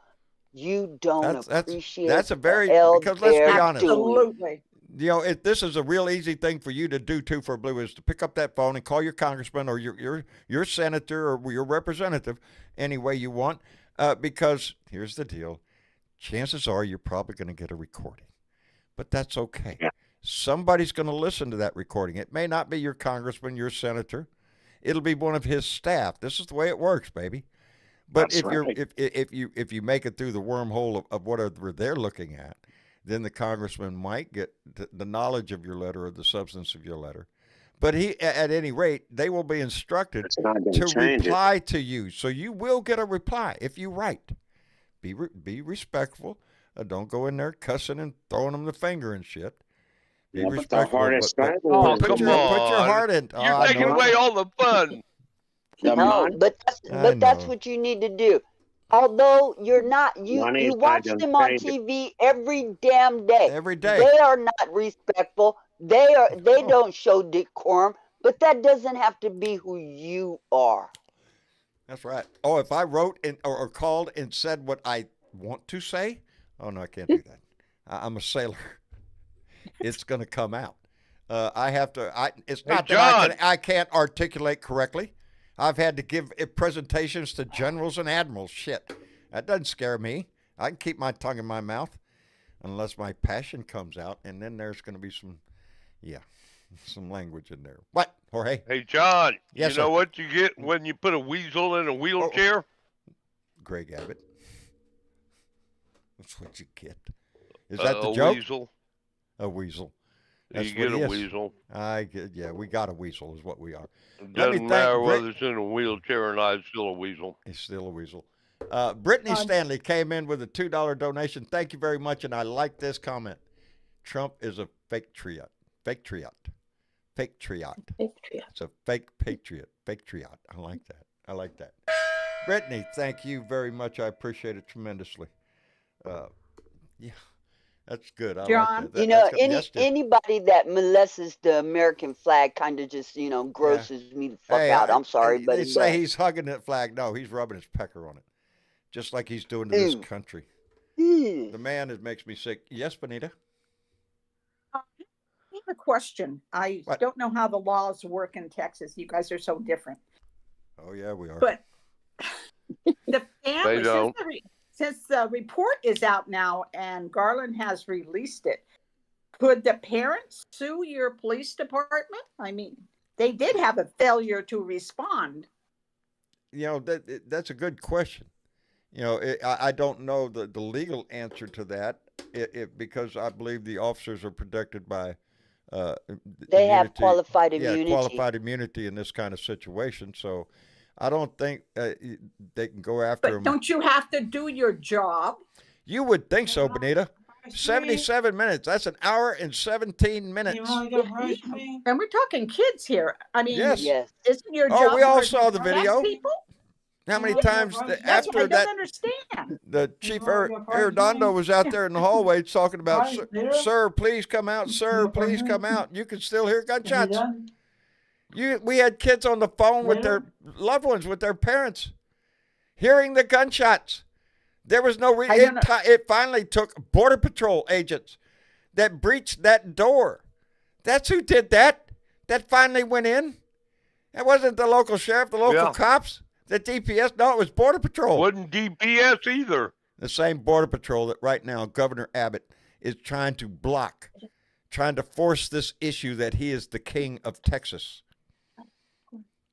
you don't appreciate that's a very the hell because let's be they're honest. doing. Absolutely. You know, this is a real easy thing for you to do too for Blue is to pick up that phone and call your congressman or your senator or your representative any way you want. Because here's the deal: chances are you're probably going to get a recording, but that's okay. Yeah. Somebody's going to listen to that recording. It may not be your congressman, your senator. It'll be one of his staff. This is the way it works, baby. But That's right. if you make it through the wormhole of whatever they're looking at, then the congressman might get the knowledge of your letter or the substance of your letter. But at any rate, they will be instructed It's not going to to change it. reply to you. So you will get a reply if you write. Be respectful. Don't go in there cussing and throwing them the finger and shit. Be Yeah, but the respectful. hardest but thing Oh, is put come your on. heart in. You're I taking know. away all the fun. the No, money. but I that's know. what you need to do. Although you're not, Money you is watch not them on gonna change it. TV every damn day. Every day. They are not respectful. They Oh. don't show decorum. But that doesn't have to be who you are. That's right. Oh, if I wrote or called and said what I want to say, oh no, I can't do that. I'm a sailor. It's going to come out. I have to. It's not that I can't articulate correctly. I've had to give presentations to generals and admirals. Shit, that doesn't scare me. I can keep my tongue in my mouth, unless my passion comes out, and then there's going to be some language in there. What, Jorge? Hey, John, Yes, you know sir. what you get when you put a weasel in a wheelchair? Greg Abbott. That's what you get. Is that the a joke? Weasel. A weasel. You That's get what he a is. weasel. I get. Yeah, we got a weasel, is what we are. It Let me doesn't thank matter Brit- whether it's in a wheelchair or not, it's still a weasel. He's still a weasel. Brittany Stanley came in with a $2 donation. Thank you very much, and I like this comment. Trump is a fake triot. Fake triot. Fake triot. It's a fake patriot. Fake triot. I like that. I like that. Brittany, thank you very much. I appreciate it tremendously. Yeah, that's good. I John? like that. You know, That's good. Yes, dear. anybody that molests the American flag kind of just, grosses me the fuck out. I'm sorry, but they it say does. he's hugging that flag. No, he's rubbing his pecker on it, just like he's doing to this Ew. country. Hmm. The man that makes me sick. Yes, Benita. I have a question. I What? don't know how the laws work in Texas. You guys are so different. Oh yeah, we are. But the family, don't. since the report is out now and Garland has released it, could the parents sue your police department? I mean, they did have a failure to respond. You know that's a good question. You know, I don't know the legal answer to that, because I believe the officers are protected by. They have immunity. qualified Yeah, immunity. qualified immunity in this kind of situation. So, I don't think they can go after But them. don't you have to do your job? You would think so, Benita. 77 minutes. That's an hour and 17 minutes. And we're talking kids here. I mean, Yes. Yes. isn't your Oh, job we all to saw the protect video. people? How many times That's what after I don't that understand. the chief Arredondo was out there in the hallway talking about, sir, please come out, sir, please come out. You can still hear gunshots. We had kids on the phone with their loved ones, with their parents, hearing the gunshots. There was no reason. It finally took Border Patrol agents that breached that door. That's who did that. That finally went in. It wasn't the local sheriff, the local cops, the DPS. No, it was Border Patrol. Wasn't DPS either. The same Border Patrol that right now Governor Abbott is trying to block trying to force this issue that he is the king of Texas.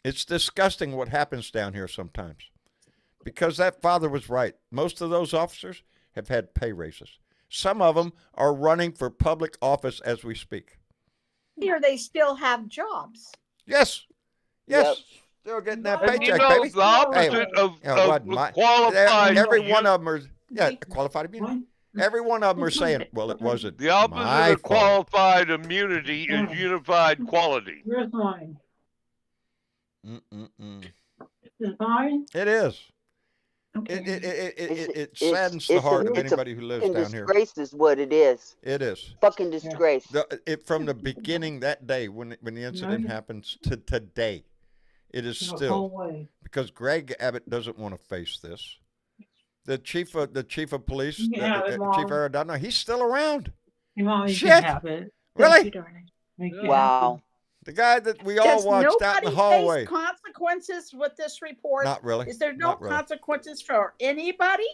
It's disgusting what happens down here sometimes. Because that father was right. Most of those officers have had pay raises. Some of them are running for public office as we speak. Here they still have jobs. Yes. Yes. Yep. Still getting that And And paycheck, you know, baby. the opposite Hey, of, you know, what, qualified. every one of them are qualified immunity. Every one of them are saying, well, it wasn't The opposite my of fault. qualified immunity is unified quality. Where's mine? Mm-mm-mm. Is mine? It is. Okay. It saddens the heart of anybody who lives Fucking down here. disgrace is what it is. It is. Fucking disgrace. From the beginning that day when the incident happens to today, it is The still whole way. because Greg Abbott doesn't want to face this. The chief of police, You can have it, Chief Mom. Arredondo, he's still around. Your mom, you Shit. can have it. Really? Thank you, darling. Thank you. Wow. The guy that we all Does watched out in the nobody hallway. face consequences with this report? Not really. Is there no Not really. consequences for anybody?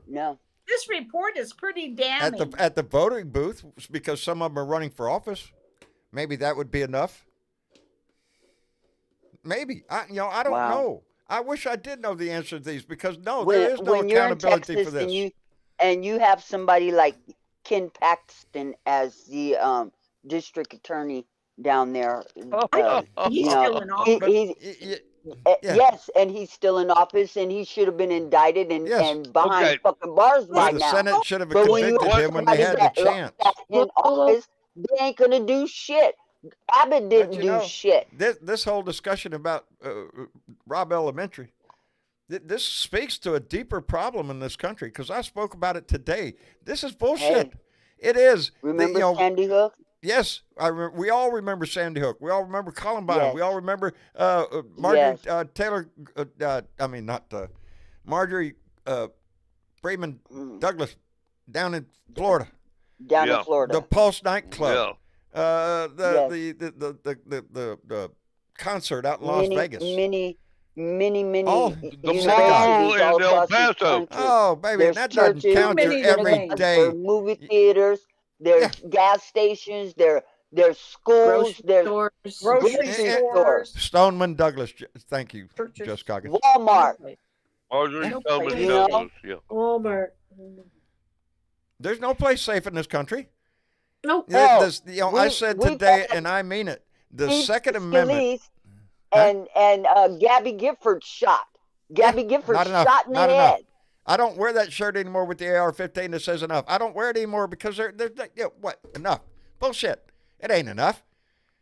No. This report is pretty At damning. the voting booth, because some of them are running for office, maybe that would be enough. Maybe I don't Wow. know. I wish I did know the answer to these because there When, is no when you're in accountability Texas for this. and you have somebody like Ken Paxton as the district attorney down there, He's you know, still in office. Yeah. yes, and he's still in office, and he should have been indicted and, Yes. and behind Okay. fucking bars Well, by the now. Senate should have But when you convicted have him when they somebody had the that- chance. that in office, they ain't gonna do shit. Abbott didn't you do know, shit. This whole discussion about Robb Elementary, this speaks to a deeper problem in this country because I spoke about it today. This is bullshit. Hey, It is. remember Sandy Hook? Yes, we all remember Sandy Hook. We all remember Columbine. Yes. We all remember Marjorie Yes. Taylor. Marjorie Freeman Mm. Douglas down in Florida. Down Yeah. in Florida. The Pulse nightclub. Yeah. The concert out in Las Vegas. Many All The universities mall all in El across this Paso. country. Oh, baby, There's that doesn't churches, count Too here many every things. day. There's movie theaters, there's gas stations, there's schools, Grocery there's stores. Grocery grocery stores. Stoneman Douglas, thank you, Churches. Just Goggins. Walmart. Marjorie No Stoneman place. You know? Douglas. Yeah. Walmart. There's no place safe in this country. Nope. No, I we- said we today, got and I mean it. The Steve Second Amendment. Scalise and Gabby Gifford shot. Gabby Gifford not enough, shot in the not enough. head. I don't wear that shirt anymore with the AR-15 that says enough. I don't wear it anymore because what? Enough. Bullshit. It ain't enough.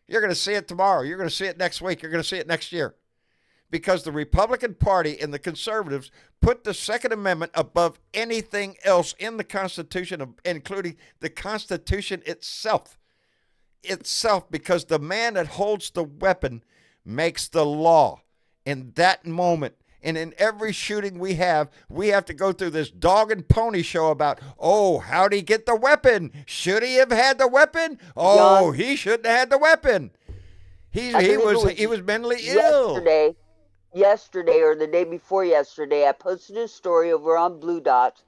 You're going to see it tomorrow. You're going to see it next week. You're going to see it next year. Because the Republican Party and the conservatives put the Second Amendment above anything else in the Constitution, including the Constitution itself. Because the man that holds the weapon makes the law. In that moment, and in every shooting we have to go through this dog and pony show about, oh, how'd he get the weapon? Should he have had the weapon? Oh, John, he shouldn't have had the weapon. I He believe it was mentally ill. Yesterday or the day before yesterday, I posted a story over on Blue Dots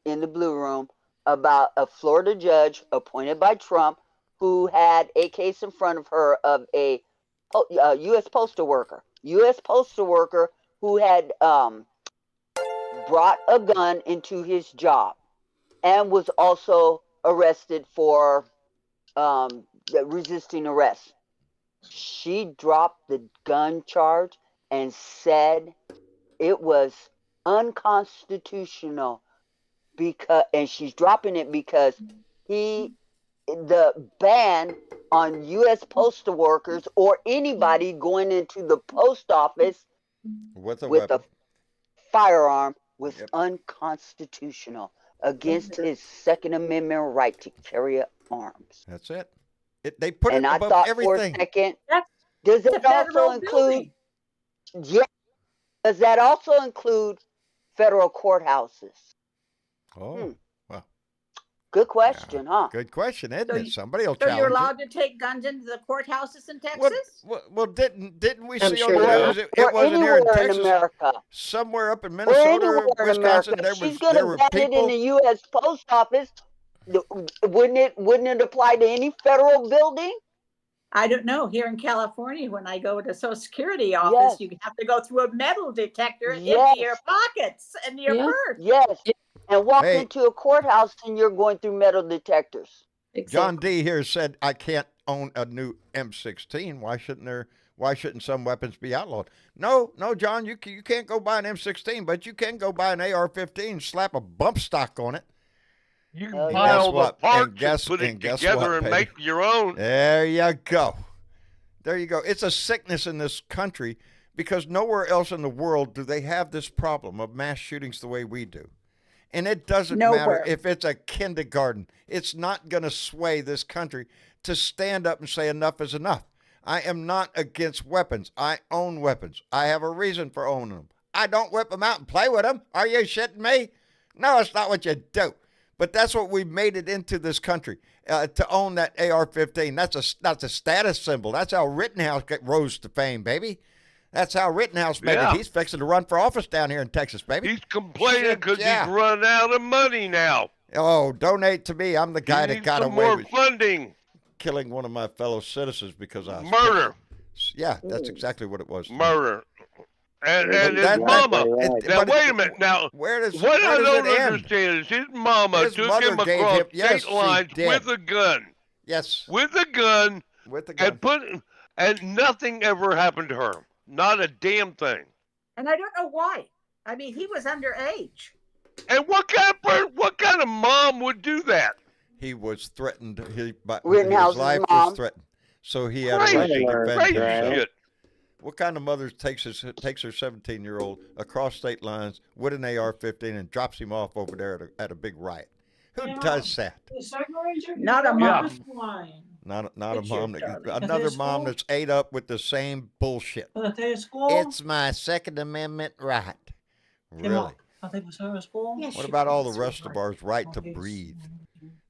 in the Blue Room about a Florida judge appointed by Trump who had a case in front of her of a U.S. postal worker. U.S. postal worker who had brought a gun into his job and was also arrested for resisting arrest. She dropped the gun charge and said it was unconstitutional and she's dropping it because the ban on U.S. postal workers or anybody going into the post office With a with weapon. a firearm was Yep. unconstitutional against his Second Amendment right to carry arms. That's it. They put And it I above thought everything. for a second, That's does the it also federal include? building. Yeah, does that also include federal courthouses? Oh, Hmm. well, Good question, huh? good question, isn't So it? Somebody will So challenge you're it. allowed to take guns into the courthouses in Texas? Well, didn't we I'm see sure on the they news? will. It Or wasn't here in anywhere in Texas. America. Somewhere up in Or Minnesota anywhere or in Wisconsin, America. there She's were gonna ban it in people. the U.S. post office. Wouldn't it apply to any federal building? I don't know. Here in California, when I go to the Social Security office, Yes. you have to go through a metal detector Yes. into your pockets and your Yeah. purse. Yes. And walk Hey. into a courthouse and you're going through metal detectors. John Exactly. D here said, I can't own a new M16. Why shouldn't some weapons be outlawed? No, John, you can't go buy an M16, but you can go buy an AR-15, slap a bump stock on it. You Oh, can yeah. buy Guess all the what? parts And guess- put it and guess together what, and baby? make your own. There you go. There you go. It's a sickness in this country because nowhere else in the world do they have this problem of mass shootings the way we do. And it doesn't matter Nowhere. if it's a kindergarten. It's not going to sway this country to stand up and say enough is enough. I am not against weapons. I own weapons. I have a reason for owning them. I don't whip them out and play with them. Are you shitting me? No, it's not what you do. But that's what we made it into this country, to own that AR-15. That's a status symbol. That's how Rittenhouse rose to fame, baby. That's how Rittenhouse made Yeah. it. He's fixing to run for office down here in Texas, baby. He's complaining Shit, because yeah. he's run out of money now. Oh, donate to me. I'm the guy He that needs got some away more with funding. killing one of my fellow citizens because I Murder. Yeah, that's exactly what it was. Murder. And But his that- mama. it- Now, but wait it- a minute. Now, Where does what I where don't does it end? understand is his mama His took mother him gave across him- yes, state she lines did. with a gun. Yes, With a gun. with the gun. And nothing ever happened to her. Not a damn thing. And I don't know why. I mean, he was underage. And what kind of mom would do that? He was threatened. His Rittenhouse's life mom. was threatened. So he had a right to Crazy, defend crazy himself. shit. What kind of mother takes her 17-year-old across state lines with an AR-15 and drops him off over there at a big riot? Who Yeah. does that? Not a mom. Not a It's your mom. darling. Another Is it mom school? that's ate up with the same bullshit. School? It's my Second Amendment right. Really? School? Yes, What you about all can, the rest of sweetheart. ours right to breathe?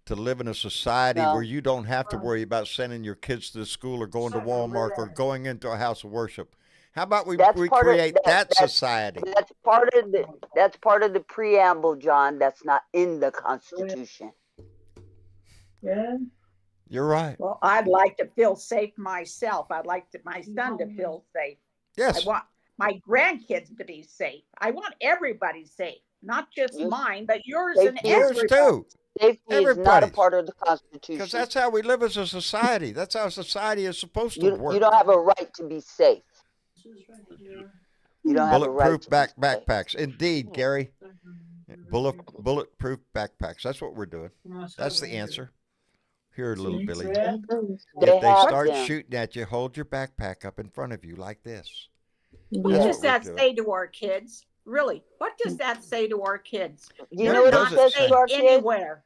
To live in a society No. where you don't have to worry about sending your kids to school or going to Walmart or going into a house of worship. How about we That's part of- create that society? That's part of the preamble, John. That's not in the Constitution. Yeah. You're right. Well, I'd like to feel safe myself. I'd like my son to feel safe. Yes. I want my grandkids to be safe. I want everybody safe, not just Yes. mine, but yours They- and Yours everybody. too. Safety is not a Everybody's. part of the Constitution. Because that's how we live as a society. That's how society is supposed to work. You don't have a right to be safe. You don't have a right Bulletproof to be safe. backpacks. Indeed, Gary. Bulletproof backpacks. That's what we're doing. That's the answer. Here, little Billy. They If they have start them. shooting at you, hold your backpack up in front of you like this. What That's does what that we're doing. say to our kids? Really, what does that say to our kids? You You're know what not it says safe to our kids? anywhere.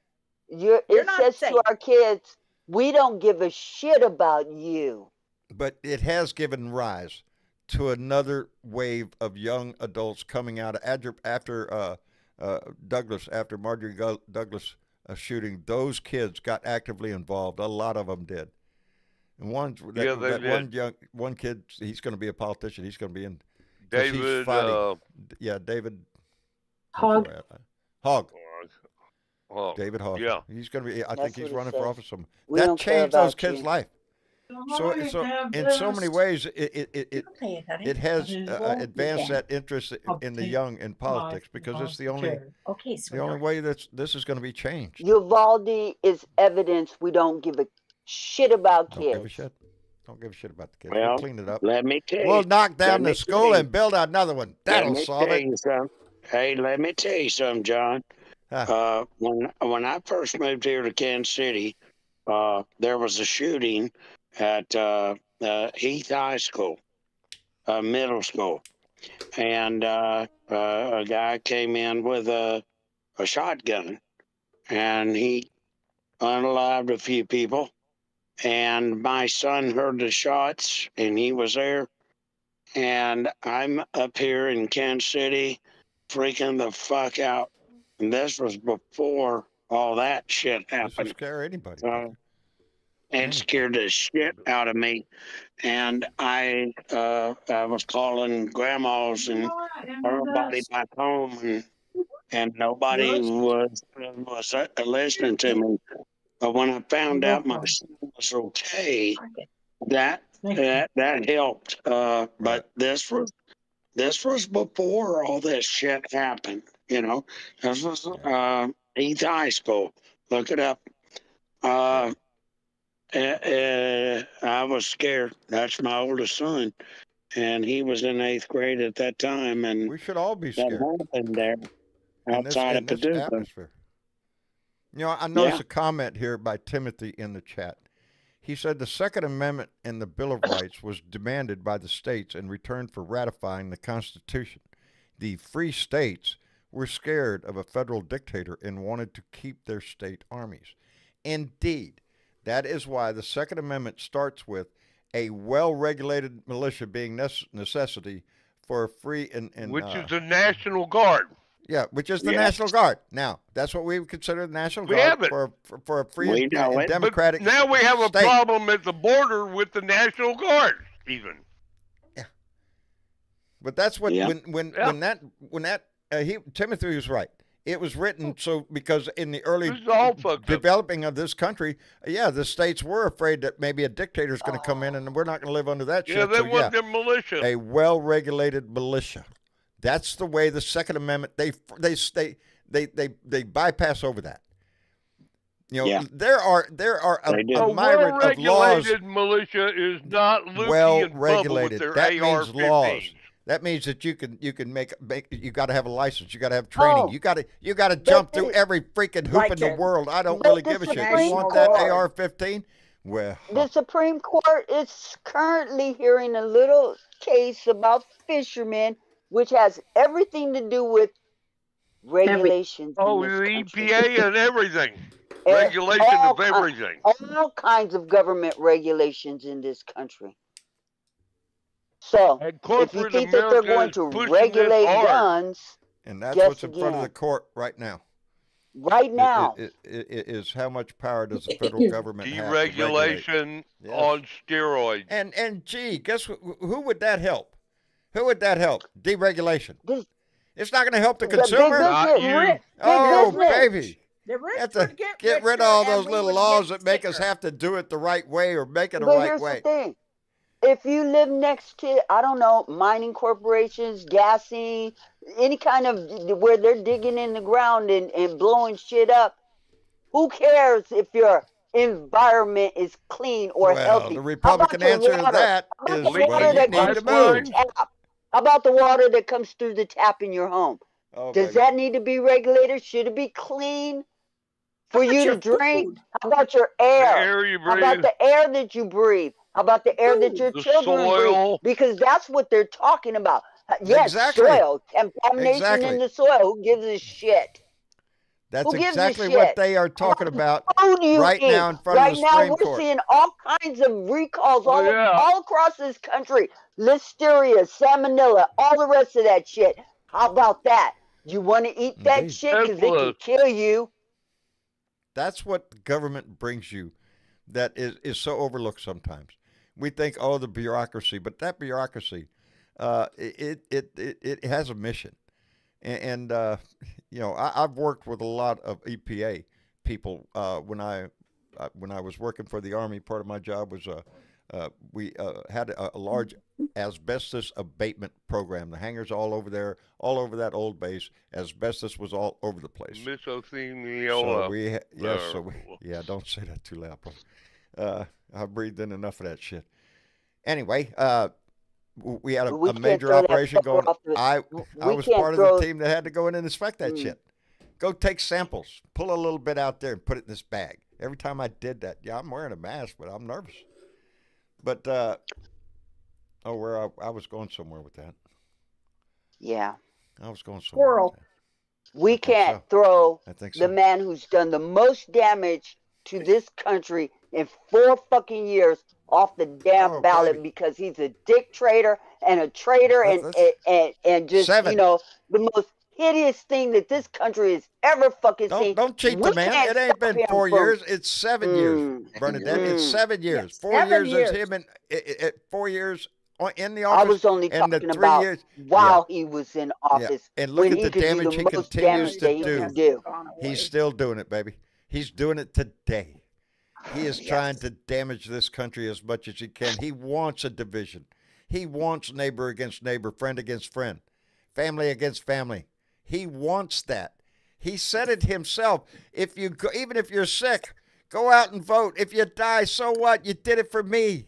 You're It not says safe. to our kids, we don't give a shit about you. But it has given rise to another wave of young adults coming out after Douglas, after Marjorie Douglas shooting. Those kids got actively involved. A lot of them did. And one kid, he's going to be a politician. He's going to be in. 'cause he's David. fighting. David Hogg. Hogg. Oh, David Hogg. yeah. He's going to be. I That's think he's what he running said. for office. We That don't care changed those about kids' you. life. So in so many ways, it has advanced that interest in the young in politics because it's the only way that this is going to be changed. Uvalde is evidence we don't give a shit about Don't kids. give a shit. Don't give a shit about the kids. Well, We'll clean it up. Let me tell you. We'll knock down me the school tell and build another one. That'll let me solve tell it. you something. Hey, let me tell you something, John. When I first moved here to Kansas City, there was a shooting at Heath High School, middle school, and a guy came in with a shotgun, and he unalived a few people. And my son heard the shots, and he was there. And I'm up here in Kansas City, freaking the fuck out. And this was before all that shit This will happened. scare anybody. It scared the shit out of me. And I was calling grandmas and everybody back home, and and nobody was listening to me. But when I found out my son was okay, that helped. But this was before all this shit happened. You know, this was Heath High School. Look it up. I was scared. That's my oldest son, and he was in 8th grade at that time, and We should all be that scared happened there outside in of this Paducah. atmosphere. You know, I noticed a comment here by Timothy in the chat. He said the Second Amendment in the Bill of Rights was demanded by the states in return for ratifying the Constitution. The free states were scared of a federal dictator and wanted to keep their state armies. Indeed, that is why the Second Amendment starts with a well-regulated militia being necessity for a free and which is the National Guard. Yeah, which is the National Guard. Now, that's what we would consider the National Guard for a free and democratic But now we have a state. problem at the border with the National Guard, even. Yeah. But that's what when Timothy was right. It was written so because in the early developing of this country, the states were afraid that maybe a dictator is going to come in and we're not going to live under that shit. Yeah, they want their militia. A well-regulated militia. That's the way the Second Amendment they bypass over that. You know, there are a myriad of laws. Well-regulated militia is not Lucy and Bubba with their That means AR-15s. laws. That means that you make you got to have a license. You got to have training. You got to jump through every freaking hoop in the world. I don't really give a shit. You want that AR-15? Well, the Supreme Court is currently hearing a little case about fishermen, which has everything to do with regulations. Oh, the EPA and everything. Regulation of everything. All kinds of government regulations in this country. So, if you think that they're going to regulate guns, and that's what's in front of the court right now. Right now. It is how much power does the federal government have? Deregulation on steroids. And gee, guess who would that help? Who would that help? Deregulation. It's not going to help the consumer. Not you. Oh, baby. The rich have to get rid of all those little laws that make us have to do it the right way or make it the right way. Here's the thing. If you live next to, I don't know, mining corporations, gassing, any kind of where they're digging in the ground and blowing shit up, who cares if your environment is clean or healthy? The Republican answer to that is water that comes through the tap. How about the water that comes through the tap in your home? Does that need to be regulated? Should it be clean for you to drink? How about your air? The air you breathe. How about the air that you breathe? How about the air that your children breathe? Because that's what they're talking about. Yes, soil. Contamination in the soil. Who gives a shit? That's exactly what they are talking about right now in front of the Supreme Court. Right now, we're seeing all kinds of recalls all across this country. Listeria, salmonella, all the rest of that shit. How about that? You want to eat that shit because they can kill you. That's what government brings you that is so overlooked sometimes. We think, the bureaucracy, but that bureaucracy, it has a mission. And I've worked with a lot of EPA people when I was working for the Army. Part of my job was we had a large asbestos abatement program. The hangars all over there, all over that old base. Asbestos was all over the place. Mesothelioma. Don't say that too loud, bro. I breathed in enough of that shit. Anyway, we had a major operation going. I was part of the team that had to go in and inspect that shit. Go take samples, pull a little bit out there, and put it in this bag. Every time I did that, I'm wearing a mask, but I'm nervous. But I was going somewhere with that. Yeah. I was going somewhere. With that. We can't throw the man who's done the most damage to this country in 4 fucking years off the damn ballot because he's a dictator and a traitor and just 7. the most hideous thing that this country has ever fucking seen. Don't cheat the man. It ain't been 4 years. It's 7 years, Bernadette. It's 7 years. 4 years is him and 4 years in the I office. was only and the talking 3 about years. while he was in Yeah. office, And look when at he the could do damage the he most continues damage to that he do. could do. He's still doing it, baby. He's doing it today. He is trying to damage this country as much as he can. He wants a division. He wants neighbor against neighbor, friend against friend, family against family. He wants that. He said it himself. If you go, even if you're sick, go out and vote. If you die, so what? You did it for me.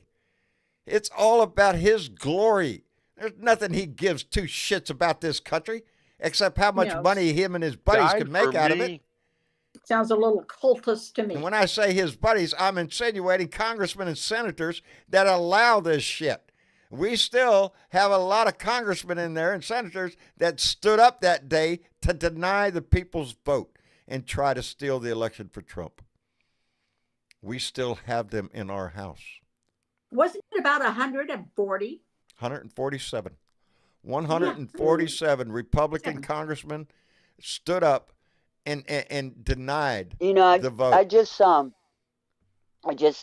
It's all about his glory. There's nothing he gives two shits about this country except how much money him and his buddies can make out of it. Sounds a little cultist to me. And when I say his buddies, I'm insinuating congressmen and senators that allow this shit. We still have a lot of congressmen in there and senators that stood up that day to deny the people's vote and try to steal the election for Trump. We still have them in our House. Wasn't it about 140? 147. 147 Republican congressmen stood up and denied the vote. I just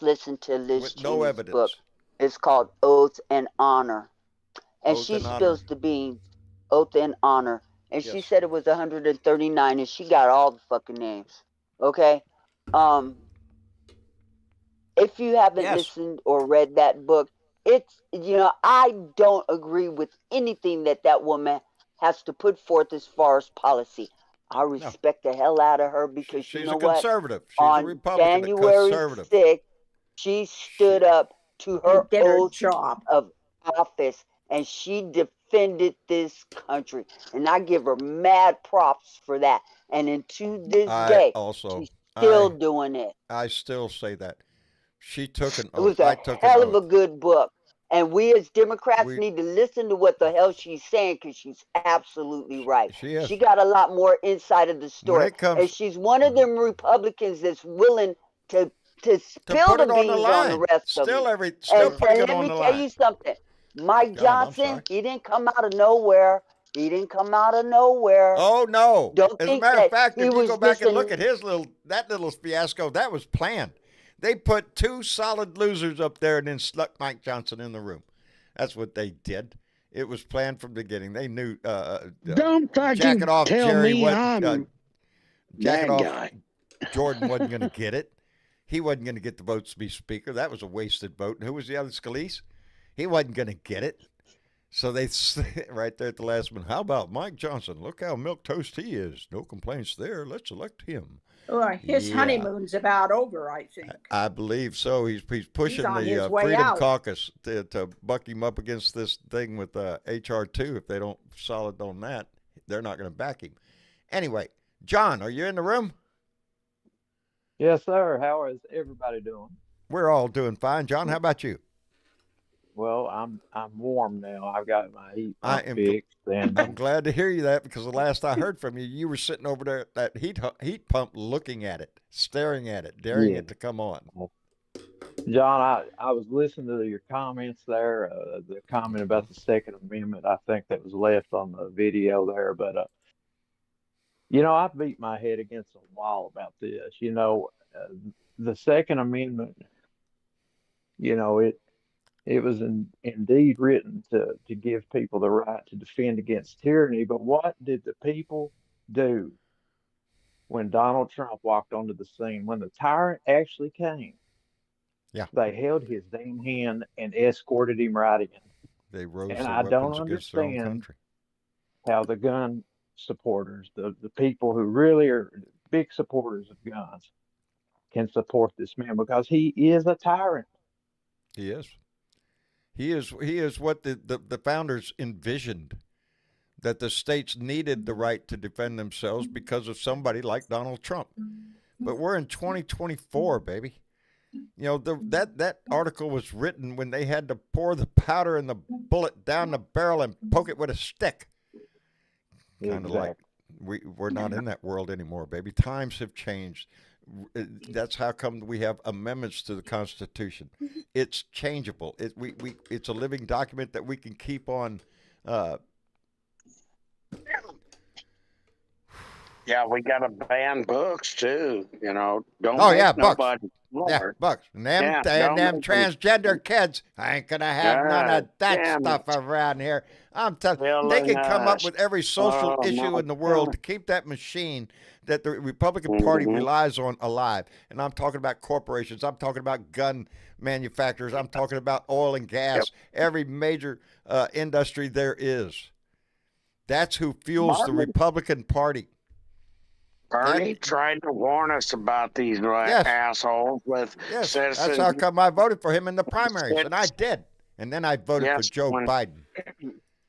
listened to Liz with no Cheney's evidence. book. It's called Oath and Honor. And Oath she and spills Honor. the beans. Oath and Honor. And she Yes. said it was 139 and she got all the fucking names. Okay? If you haven't listened or read that book, it's, I don't agree with anything that woman has to put forth as far as policy. I respect the hell out of her because She's you know a what? conservative. She's On a Republican, but January conservative. 6th, she stood up to her did her oath job of office and she defended this country. And I give her mad props for that. And into this day, she's still doing it. I still say that. She took an It was oath. I a took an hell of a oath. good book. And we as Democrats need to listen to what the hell she's saying because she's absolutely right. She is. She got a lot more inside of the story. When it comes, and she's one of them Republicans that's willing to spill put the it on the beans line. on the rest of Still them. still And putting it let on me the tell line. you something. Mike God, I'm Johnson, sorry. he didn't come out of nowhere. He didn't come out of nowhere. Oh no! Don't As a think matter that of fact, he if you was go back and just look at that little fiasco, that was planned. They put two solid losers up there and then stuck Mike Johnson in the room. That's what they did. It was planned from the beginning. They knew. Don't fucking jacking off tell Jerry me I'm jacking that off guy. Jordan wasn't going to get it. He wasn't going to get the votes to be speaker. That was a wasted vote. And who was the other, Scalise? He wasn't going to get it. So they right there at the last minute. How about Mike Johnson? Look how milquetoast he is. No complaints there. Let's elect him. Well, his honeymoon's about over, I think. I believe so. He's pushing on his the way Freedom out. Caucus to buck him up against this thing with HR 2. If they don't solid on that, they're not going to back him. Anyway, John, are you in the room? Yes, sir. How is everybody doing? We're all doing fine. John, how about you? Well, I'm warm now. I've got my heat I pump am fixed, and I'm glad to hear you that because the last I heard from you, you were sitting over there at that heat pump looking at it, staring at it, daring it to come on. John, I was listening to your comments there, the comment about the Second Amendment. I think that was left on the video there, but I beat my head against a wall about this. The Second Amendment, it was indeed written to give people the right to defend against tyranny. But what did the people do when Donald Trump walked onto the scene? When the tyrant actually came, they held his damn hand and escorted him right in. They rose and their I don't weapons against their own understand country. how the gun supporters, the people who really are big supporters of guns, can support this man because he is a tyrant. He is. He is what the founders envisioned, that the states needed the right to defend themselves because of somebody like Donald Trump. But we're in 2024, baby. That article was written when they had to pour the powder and the bullet down the barrel and poke it with a stick. Kind of like we're not in that world anymore, baby. Times have changed. That's how come we have amendments to the Constitution. It's changeable. It's a living document that we can keep on. Yeah, we got to ban books too. You know, don't Oh make yeah, bucks. nobody Yeah, smart. bucks. And them, Yeah, and don't them make them. transgender kids, I ain't gonna have none God of that damn stuff it. around here. I'm telling they Killing can come up us. with every social Oh my issue in the world God. to keep that machine that the Republican Party Mm-hmm. relies on alive. And I'm talking about corporations. I'm talking about gun manufacturers. I'm talking about oil and Yep. gas. Every major industry there is. That's who fuels the Barney, Republican Party. That Bernie tried to warn us about these yes, assholes with yes. That's citizens. how come I voted for him in the primaries, and I did. And then I voted for Yes, Joe Biden.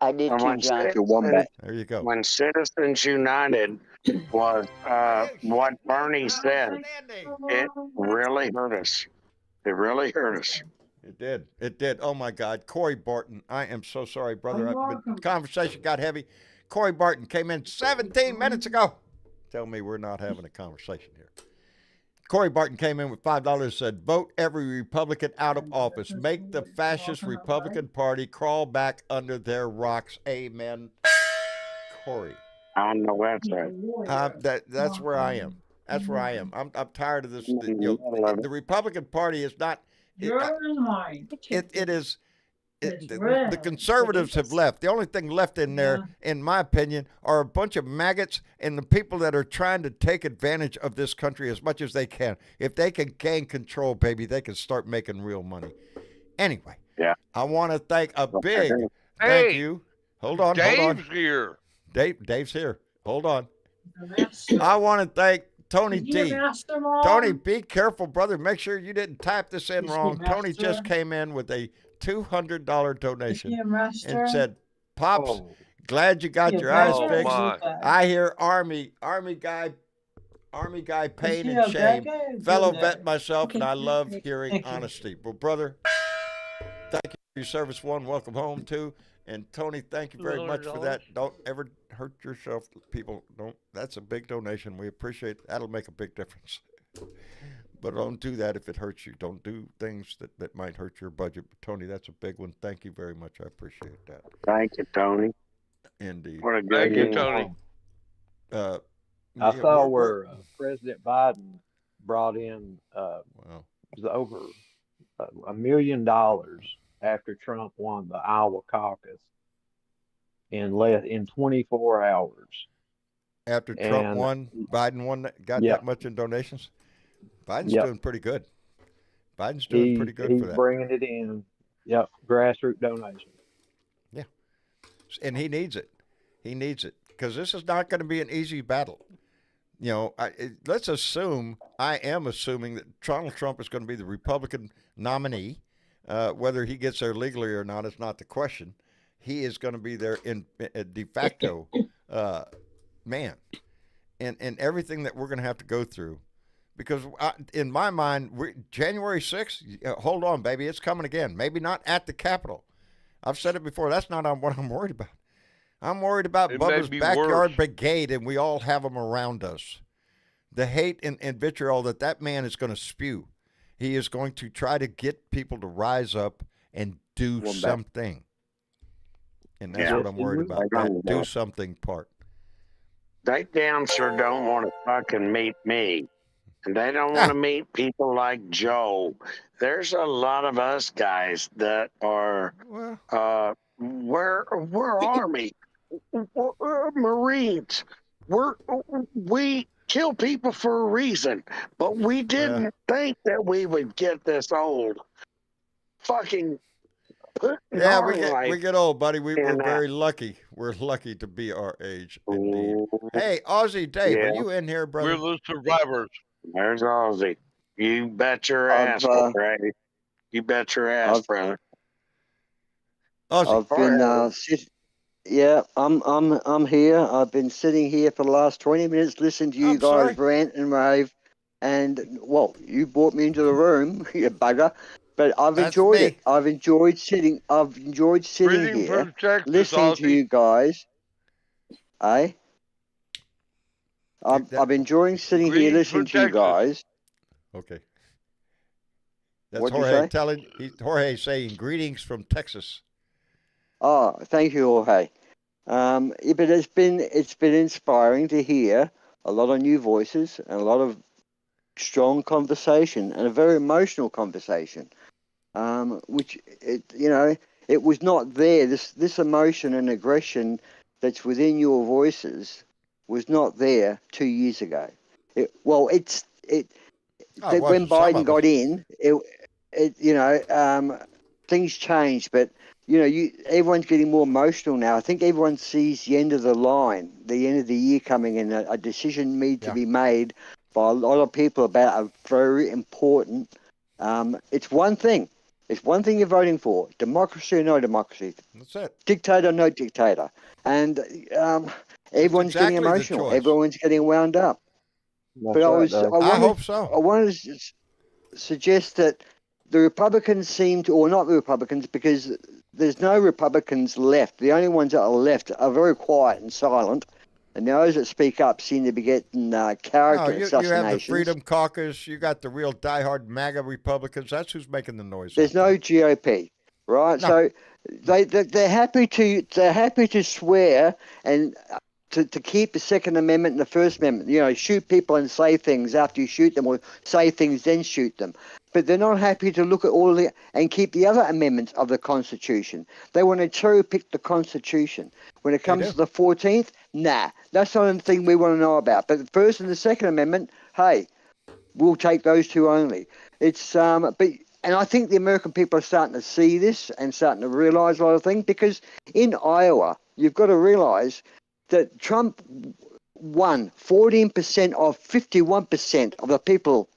I did too, when John. Your wombat. There you go. when Citizens United was Hey, what shit, Bernie I don't said, understand these. it really hurt us. It really hurt us. It did. It did. Oh my God, Corey Barton. I am so sorry, brother. The conversation got heavy. Corey Barton came in 17 minutes ago. Tell me we're not having a conversation here. Corey Barton came in with $5, said, vote every Republican out of office. Make the fascist Republican Party crawl back under their rocks. Amen. Corey. On the website. That's where I am. That's where I am. I'm tired of this. I love it. The Republican Party is not. It is. The conservatives have left. The only thing left in there, in my opinion, are a bunch of maggots and the people that are trying to take advantage of this country as much as they can. If they can gain control, baby, they can start making real money. Anyway, Yeah. I want to thank a big Hey, thank you. Hold on, Dave's here. Dave's here. Hold on. I want to thank Tony D. Tony, be careful, brother. Make sure you didn't type this in wrong. Tony just came in with a $200 donation and said, "Pops, Oh, glad you got your eyes Oh, fixed. my. I hear Army guy, pain and shame. Fellow vet myself, and I love hearing honesty." Well, brother, thank you for your service. One, welcome home too. And Tony, thank you very much for that. Don't ever hurt yourself, people. Don't. That's a big donation. We appreciate it. That'll make a big difference. But don't do that if it hurts you. Don't do things that might hurt your budget. But Tony, that's a big one. Thank you very much. I appreciate that. Thank you, Tony. Indeed. What a good Thank you, man. Tony. Uh, I yeah, saw we're- where President Biden brought in wow. it was over $1 million after Trump won the Iowa caucus in 24 hours. After Trump And won, Biden won, got yeah, that much in donations. Biden's yep, doing pretty good. Biden's doing pretty good he's for that. bringing it in. Yep, grassroots donation. Yeah, and he needs it. He needs it because this is not going to be an easy battle. You know, let's assume, I am assuming that Donald Trump is going to be the Republican nominee. Whether he gets there legally or not is not the question. He is going to be there in de facto man, and everything that we're going to have to go through. Because in my mind, January 6th, hold on, baby, it's coming again. Maybe not at the Capitol. I've said it before. That's not what I'm worried about. I'm worried about It may Bubba's be backyard worse. brigade, and we all have them around us. The hate and vitriol that man is going to spew. He is going to try to get people to rise up and do something. And that's Yeah. what I'm worried about. That do something part. They damn sure don't want to fucking meet me. And they don't want to meet people like Joe. There's a lot of us guys that are Well, we're Army. We're Marines. We kill people for a reason. But we didn't think that we would get this old. Fucking put in yeah, our we life. get old, buddy. We're And very lucky. We're lucky to be our age, indeed. Hey, Aussie Dave, yeah, are you in here, brother? We're the survivors. there's Ozzy. You bet your I've ass, Ray. You bet your ass, I've brother. Aussie. I've been yeah, I'm here. I've been sitting here for the last 20 minutes listening to you I'm guys sorry. rant and rave, and well, you brought me into the room, you bugger. But I've That's enjoyed me. it. I've enjoyed sitting Greeting here from Texas, listening to Ozzy. you guys. Eh? that- I'm enjoying sitting here Greetings listening from to you Texas. guys. Okay. That's What'd you Jorge say? telling. Jorge saying greetings from Texas. Oh, thank you, Jorge. Yeah, but it's been inspiring to hear a lot of new voices, and a lot of strong conversation, and a very emotional conversation, which it was not there. This emotion and aggression that's within your voices was not there 2 years ago. When wasn't some Biden of got it. in, things changed, but everyone's getting more emotional now. I think everyone sees the end of the line, the end of the year coming, and a decision need to be made by a lot of people about a very important. It's one thing. It's one thing you're voting for: democracy or no democracy, That's it. dictator or no dictator, and everyone's getting exactly the emotional. choice. Everyone's getting wound up. That's But right, Dave. I hope so. I wanted to suggest that the Republicans seem to, or not the Republicans, because there's no Republicans left. The only ones that are left are very quiet and silent, and those that speak up seem to be getting character You assassinations. have the Freedom Caucus. You got the real diehard MAGA Republicans. That's who's making the noise. There's no GOP, right? No. So they're happy to swear and to keep the Second Amendment and the First Amendment. Shoot people and say things after you shoot them, or say things then shoot them. But they're not happy to look at and keep the other amendments of the Constitution. They want to cherry pick the Constitution. When it comes to the 14th, nah, that's not a thing we want to know about. But the First and the Second Amendment, hey, we'll take those two only. And I think the American people are starting to see this and starting to realise a lot of things, because in Iowa, you've got to realise that Trump won 14% of 51% of the people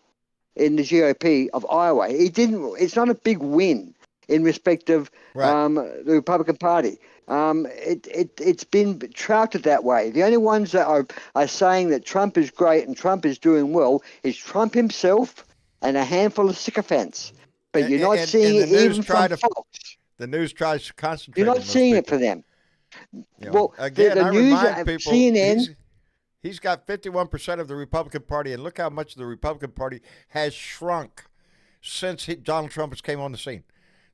in the GOP of Iowa. It's not a big win in respect of the Republican Party. It's been trouted that way. The only ones that are saying that Trump is great and Trump is doing well is Trump himself and a handful of sycophants. But you're not seeing it even from Fox. The news tries to concentrate. You're not seeing it for them. Well, again, the I news, remind people, CNN. He's got 51% of the Republican Party, and look how much the Republican Party has shrunk since Donald Trump has came on the scene.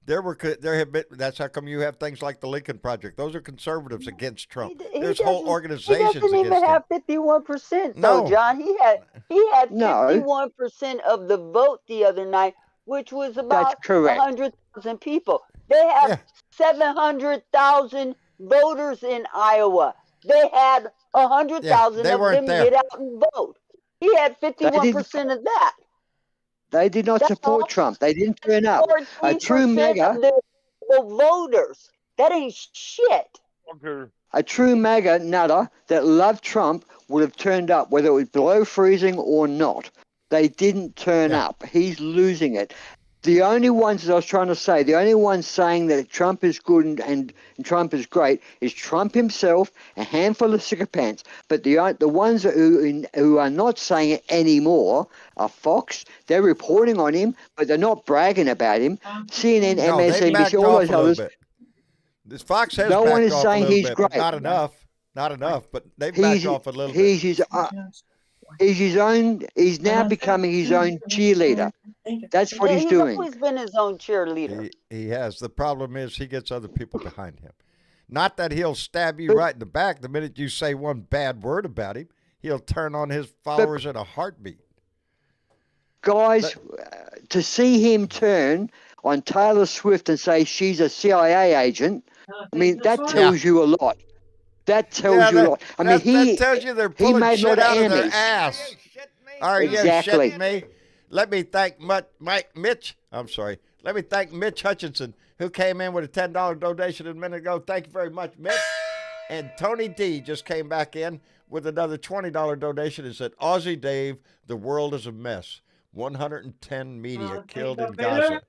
There have been. That's how come you have things like the Lincoln Project. Those are conservatives against Trump. There's whole organizations He doesn't even have 51%, though, No. John. He had 51% of the vote the other night, which was about 100,000 people. They have 700,000 voters in Iowa. They had 100,000 of them get out and vote. He had 51% of that. They did not support Trump. They didn't turn up. A true MAGA, the voters. That ain't shit. A true MAGA nutter that loved Trump would have turned up, whether it was below freezing or not. They didn't turn up. He's losing it. The only ones, as I was trying to say, the only ones saying that Trump is good and Trump is great Trump himself, a handful of sycophants. But the ones who are not saying it anymore are Fox. They're reporting on him, but they're not bragging about him. CNN, MSNBC, all those others. This Fox has no backed one is off saying a little he's bit, great. but not enough. But they've backed off a little bit. He's now becoming his own cheerleader. That's what he's doing. He's always been his own cheerleader. He has. The problem is he gets other people behind him. Not that he'll stab you right in the back the minute you say one bad word about him. He'll turn on his followers in a heartbeat. Guys, to see him turn on Taylor Swift and say she's a CIA agent, I mean, that tells you a lot. That tells you a lot. I mean, that tells you they're pulling shit out of their ass. Are you shitting me? Let me thank Mitch. I'm sorry. Let me thank Mitch Hutchinson, who came in with a $10 donation a minute ago. Thank you very much, Mitch. And Tony D just came back in with another $20 donation and said, Aussie Dave, the world is a mess. 110 media killed in Gaza.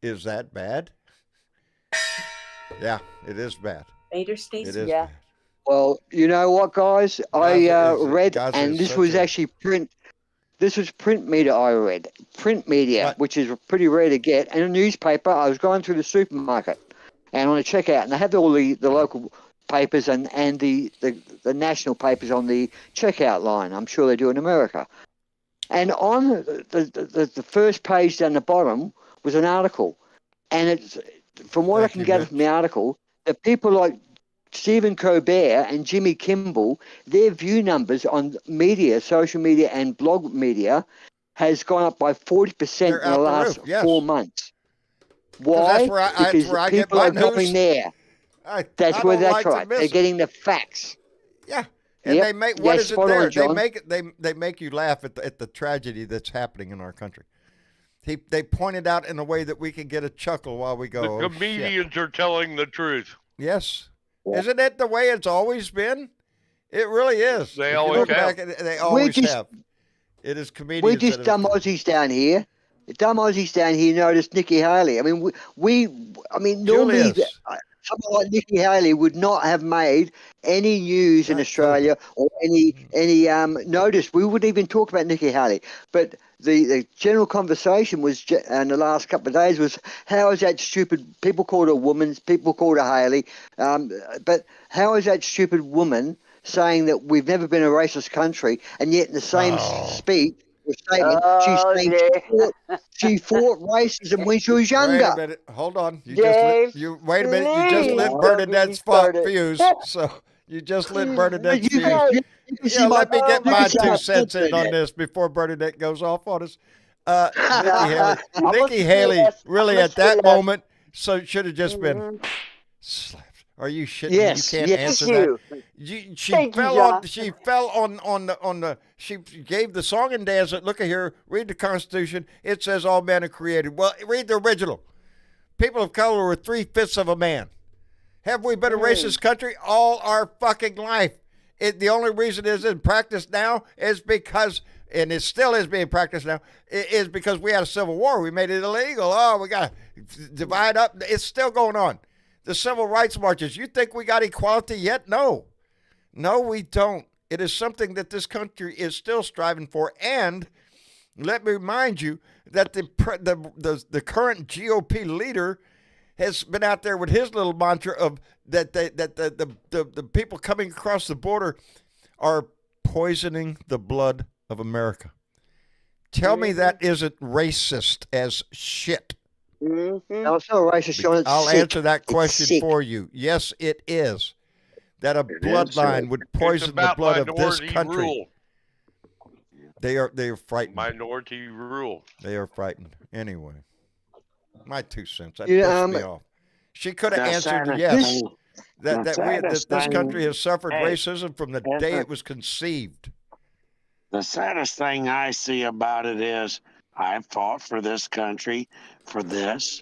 Is that bad? Yeah, it is bad. Vader Stacy. It is bad. Well, you know what, guys? I read, Gaza and is this such was a- actually print. This was print media I read. Print media, What? which is pretty rare to get. And a newspaper, I was going through the supermarket and on a checkout, and they have all the local papers and the national papers on the checkout line. I'm sure they do in America. And on the first page down the bottom was an article. And it's from what I can gather from the article, that people like Stephen Colbert and Jimmy Kimmel, their view numbers on media, social media, and blog media has gone up by 40% They're in the out the last roof, yes. 4 months. 'Cause Why? that's where Because where I get people my are going news. there. I That's where don't that's like to right. miss They're it. getting the facts. Yeah, and Yep. they make Yeah, what is it spot there? on, They John. make it. They make you laugh at the tragedy that's happening in our country. They point it out in a way that we can get a chuckle while we go. The "Oh, shit." comedians are telling the truth. Yes, Yeah. isn't it the way it's always been? It really is. They If you always look have. back, they always just- have. It is comedians. We're just that dumb have, Aussies down here. Dumb Aussies down here noticed Nikki Haley. I mean, normally Julius. someone like Nikki Haley would not have made any news in Not Australia or any notice. We wouldn't even talk about Nikki Haley. But the general conversation was in the last couple of days was, how is that stupid? People called her woman, people called her Haley, but how is that stupid woman saying that we've never been a racist country, and yet in the same speech or statement, she's Oh, saying she fought racism when she was Wait younger. a minute. Hold on. You Dave, wait a minute. You just please lit don't Bernadette's get me started. fuse. So you just lit Bernadette's You fuse. can, you can see Yeah, my, let me get you my can see 2 my cents in on Bernadette. this before Bernadette goes off on us. Nah, Nikki say Haley less. really I'ma at say that less. moment, so should have just been Mhm. slapped. Are you shitting? Yes, You can't yes. answer Thank that. you. She Thank you, fell John. on. She fell on the. She gave the song and dance. Look at here. Read the Constitution. It says all men are created. Well, read the original. People of color were 3/5 of a man. Have we been a racist country all our fucking life? The only reason it is in practice now is because, and it still is being practiced now, is because we had a civil war. We made it illegal. Oh, we got to divide up. It's still going on. The civil rights marches. You think we got equality yet? No. No, we don't. It is something that this country is still striving for. And let me remind you that the current GOP leader has been out there with his little mantra of that the people coming across the border are poisoning the blood of America. Tell me that isn't racist as shit. Mm-hmm. No, it's not racist, John. It's I'll sick. answer that It's question sick. for you. Yes, it is. That a is, bloodline would It's poison the about blood of this minority country. rule. They are frightened. Minority rule. They are frightened. Anyway, my 2 cents. That Yeah, pissed me off. She could have The answered saddest yes. thing- That the saddest this thing- country has suffered hey, racism from the day the- it was conceived. The saddest thing I see about it is I fought for this country for this.